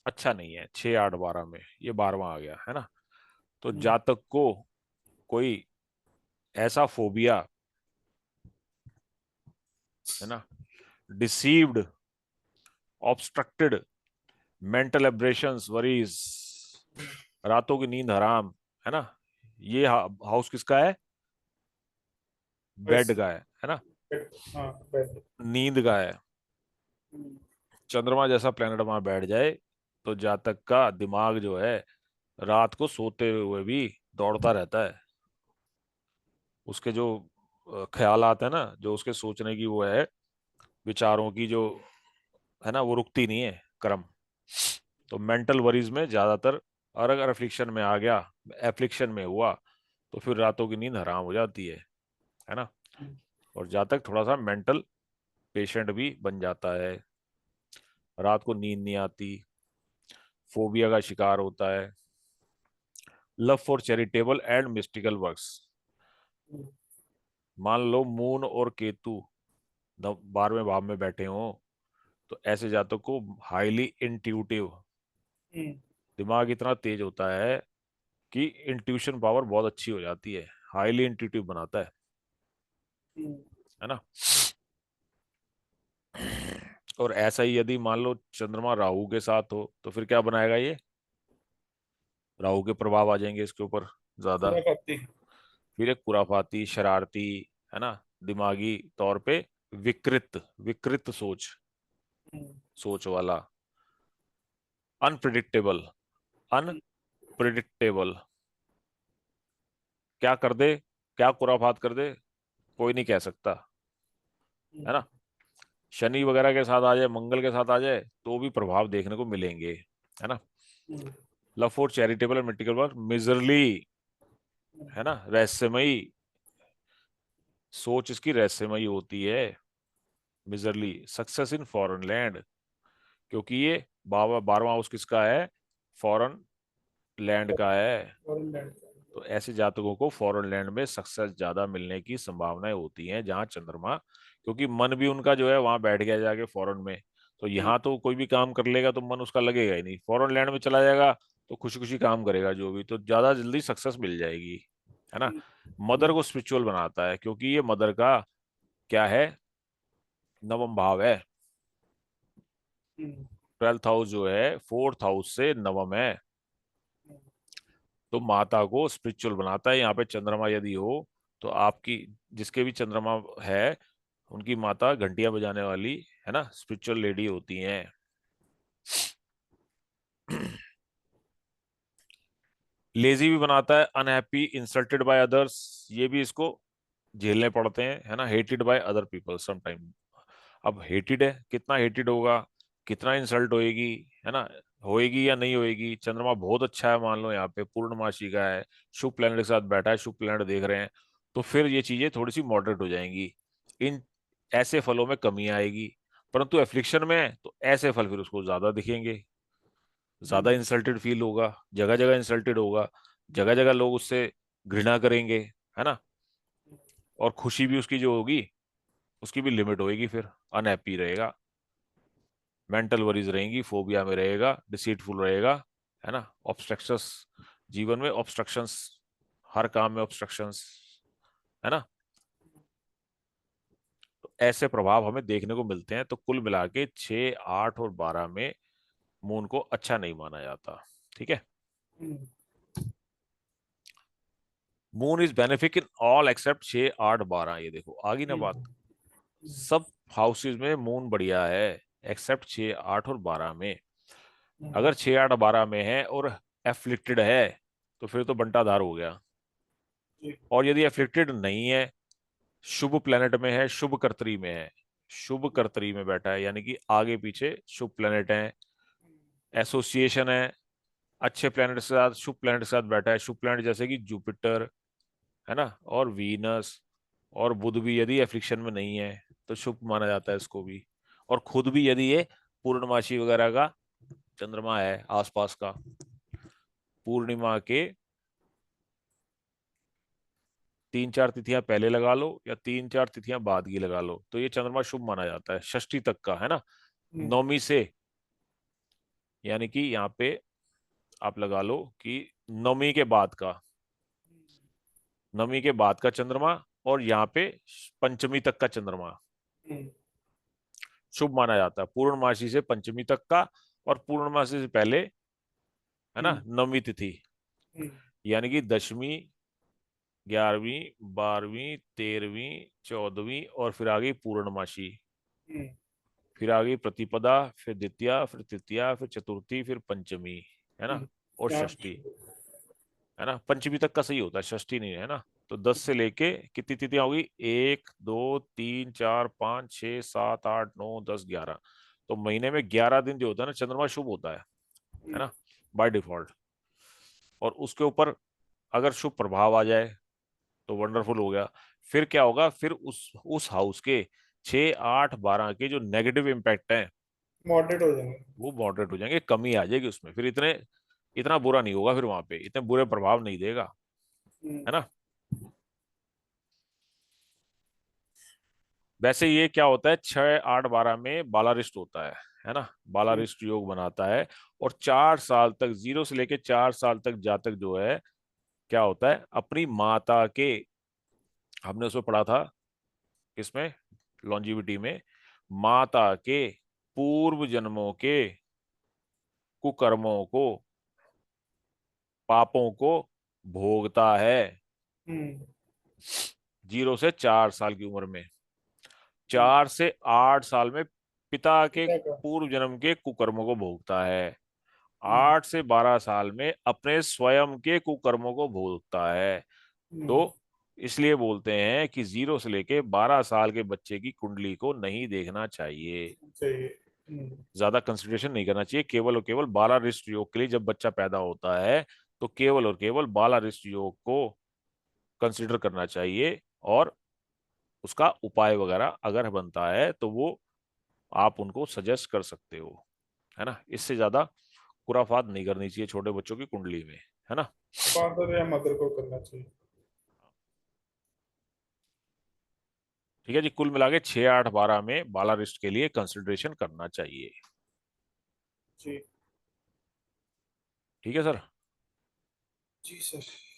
अच्छा नहीं है, 6, 8, 12 में, ये 12वां आ गया, है ना। तो जातक को कोई ऐसा फोबिया, है ना, deceived, obstructed, mental aberrations, worries, रातों की नींद हराम, है ना। ये हाउस किसका है, बेड बस। का है ना, हाँ बेड। नींद का है। चंद्रमा जैसा प्लेनेट वहां बैठ जाए तो जातक का दिमाग जो है रात को सोते हुए भी दौड़ता रहता है। उसके जो ख्याल आते हैं ना, जो उसके सोचने की वो है, विचारों की जो, है ना, वो रुकती नहीं है क्रम। तो मेंटल वरीज में ज्यादातर, और अगर एफ्लिक्शन में आ गया, एफ्लिक्शन में हुआ, तो फिर रातों की नींद हराम हो जाती है ना। और जातक थोड़ा सा मेंटल पेशेंट भी बन जाता है, रात को नींद नहीं आती, फोबिया का शिकार होता है। Love for charitable and mystical works, मान लो मून और केतु 12वें भाव में बैठे हो, तो ऐसे जातक को हाईली इंट्यूटिव, हम्म, दिमाग इतना तेज होता है कि इंट्यूशन पावर बहुत अच्छी हो जाती है, हाईली इंट्यूटिव बनाता हम्म, है ना। और ऐसा ही यदि मान लो चंद्रमा राहु के साथ हो तो फिर क्या बनाएगा ये, राहु के प्रभाव आ जाएंगे इसके ऊपर ज्यादा। खुराफाती। फिर एक खुराफाती, शरारती, है ना, दिमागी तौर पे विकृत, विकृत सोच, हम्म, सोच वाला, अनप्रिडिक्टेबल, अनप्रिडिक्टेबल, क्या कर दे, क्या खुराफात कर दे, कोई नहीं कह सकता, है हम्म, ना। शनि वगैरह के साथ आ जाए, मंगल के साथ आ जाए तो भी प्रभाव देखने को मिलेंगे, है ना। Hmm, love for charitable and medical work, miserly, है ना, रहस्यमयी, सोच इसकी रहस्यमयी होती है, miserly. Success in foreign land, क्योंकि ये बाबा 12वां हाउस किसका है, फॉरेन लैंड का है। Foreign land. तो ऐसे जातकों को फॉरेन लैंड में सक्सेस ज्यादा मिलने की संभावनाएं होती हैं, जहां चंद्रमा, क्योंकि मन भी उनका जो है वहां बैठ गया जाके फॉरेन में। तो हम्म, यहाँ तो कोई भी काम कर लेगा तो मन उसका लगेगा ही नहीं, फॉरेन लैंड में चला जाएगा तो खुशी खुशी काम करेगा जो भी, तो ज्यादा जल्दी सक्सेस मिल जाएगी, है ना। हम्म, मदर को स्पिरिचुअल बनाता है, क्योंकि ये मदर का क्या है, नवम भाव है। हम्म, 12th हाउस जो है 4th हाउस से नवम है, तो माता को स्पिरिचुअल बनाता है। यहाँ पे चंद्रमा यदि हो तो आपकी, जिसके भी चंद्रमा है, उनकी माता घंटियां बजाने वाली, है ना, स्पिरिचुअल लेडी होती हैं। लेजी भी बनाता है, अनहैप्पी, इंसल्टेड बाय अदर्स, ये भी इसको झेलने पड़ते हैं, है ना, hated by other people sometime. अब हेटेड है, कितना हेटेड होगा, कितना इंसल्ट होएगी, है ना, होएगी या नहीं होएगी। चंद्रमा बहुत अच्छा है, मान लो यहाँ पे पूर्णमासी का है, शुभ प्लैनेट के साथ बैठा है, शुभ प्लैनेट देख रहे हैं, तो फिर ये चीजें थोड़ी सी मॉडरेट हो जाएंगी, इन ऐसे फलों में कमी आएगी। परंतु एफ्लिक्शन में है तो ऐसे फल फिर उसको ज्यादा दिखेंगे, ज्यादा हम्म, इंसल्टेड फील होगा, जगह जगह इंसल्टेड होगा, जगह जगह लोग उससे घृणा करेंगे, है ना। और खुशी भी उसकी जो होगी, उसकी भी लिमिट होएगी, फिर अनहैप्पी रहेगा, मेंटल वरीज रहेंगी, फोबिया में रहेगा, डिसीटफुल रहेगा, है ना, ऑब्स्ट्रक्शंस, जीवन में ऑब्स्ट्रक्शंस, हर काम में ऑब्स्ट्रक्शंस, है ना। तो ऐसे प्रभाव हमें देखने को मिलते हैं। तो कुल मिला के 6, 8 और 12 में मून को अच्छा नहीं माना जाता, ठीक है। Hmm, moon is benefic in all except 6, 8, 12, ये देखो आ गई ना बात। हम्म, सब हाउसेज में मून बढ़िया है एक्सेप्ट 6, 8 और 12 में। हम्म, अगर 6, 8, 12 में है और एफ्लिक्टेड है तो फिर तो बंटाधार हो गया। जी, और यदि एफ्लिक्टेड नहीं है, शुभ प्लेनेट में है, शुभ कर्तरी में है, शुभ कर्तरी में बैठा है, यानी कि आगे पीछे शुभ प्लेनेट है, एसोसिएशन है अच्छे प्लेनेट के साथ, शुभ प्लेनेट के साथ बैठा है, शुभ प्लेनेट जैसे कि जुपिटर, है ना, और वीनस और बुध भी यदि एफ्लिक्शन में नहीं है तो शुभ माना जाता है इसको भी। और खुद भी यदि ये पूर्णमासी वगैरह का चंद्रमा है आसपास का, पूर्णिमा के 3, 4 तिथियां पहले लगा लो या 3, 4 तिथियां बाद की लगा लो, तो ये चंद्रमा शुभ माना जाता है, षष्ठी तक का, है ना। हम्म, नौमी से, यानी कि यहाँ पे आप लगा लो कि नौमी के बाद का, नौमी के बाद का चंद्रमा, और यहाँ पे पंचमी तक का चंद्रमा हम्म, शुभ माना जाता है, पूर्णमासी से पंचमी तक का, और पूर्णमासी से पहले, है ना, हम्म, नौमी तिथि, हम्म, यानी कि 10वीं, 11वीं, 12वीं, 13वीं, 14वीं, और फिर आ गई पूर्णमासी, हम्म, फिर आ गई प्रतिपदा, फिर द्वितीया, फिर तृतीया, फिर चतुर्थी, फिर पंचमी, है ना, और यहाँ षष्ठी, है ना। पंचमी तक का सही होता है, षष्ठी नहीं है ना। तो 10 से लेके कितनी तिथियां होगी, 1, 2, 3, 4, 5, 6, 7, 8, 9, 10, 11, तो महीने में 11 दिन जो होता है ना चंद्रमा शुभ होता है ना, बाय डिफॉल्ट। और उसके ऊपर अगर शुभ प्रभाव आ जाए तो वंडरफुल हो गया। फिर क्या होगा, फिर उस हाउस के 6, 8, 12 के जो नेगेटिव इम्पैक्ट है मॉडरेट हो जाएंगे। वो मॉडरेट हो जाएंगे, कमी आ जाएगी उसमें, फिर इतने, इतना बुरा नहीं होगा, फिर वहां पे इतने बुरे प्रभाव नहीं देगा, हम्म, है ना। वैसे ये क्या होता है, 6, 8, 12 में बालारिष्ट होता है ना, बालारिष्ट योग बनाता है। और 4 साल तक, 0 से लेके 4 साल तक जातक जो है क्या होता है, अपनी माता के, हमने उसमें पढ़ा था किसमें, लॉन्जिविटी में, माता के पूर्व जन्मों के कुकर्मों को, पापों को भोगता है। हम्म 0 से 4 साल की उम्र में, हम्म, 4 से 8 साल में पिता के पिता का। पूर्व जन्म के कुकर्मों को भोगता है। हम्म 8 से 12 साल में अपने स्वयं के कुकर्मों को भोगता है। तो हम्म, इसलिए बोलते हैं कि 0 से लेके 12 साल के बच्चे की कुंडली को नहीं देखना चाहिए, चाहिए। हम्म ज्यादा कंसिडरेशन नहीं करना चाहिए। केवल और केवल बालारिष्ट योग के लिए जब बच्चा पैदा होता है तो केवल और केवल बालारिष्ट योग को कंसिडर करना चाहिए। और उसका उपाय वगैरह अगर बनता है तो वो आप उनको सजेस्ट कर सकते हो, है ना। इससे ज्यादा खुराफात नहीं करनी चाहिए छोटे बच्चों की कुंडली में, है ना। फादर या मदर को करना चाहिए। ठीक है जी, कुल मिला के 6, 8, 12 में बालारिस्ट के लिए कंसिडरेशन करना चाहिए। जी। ठीक है सर। जी सर।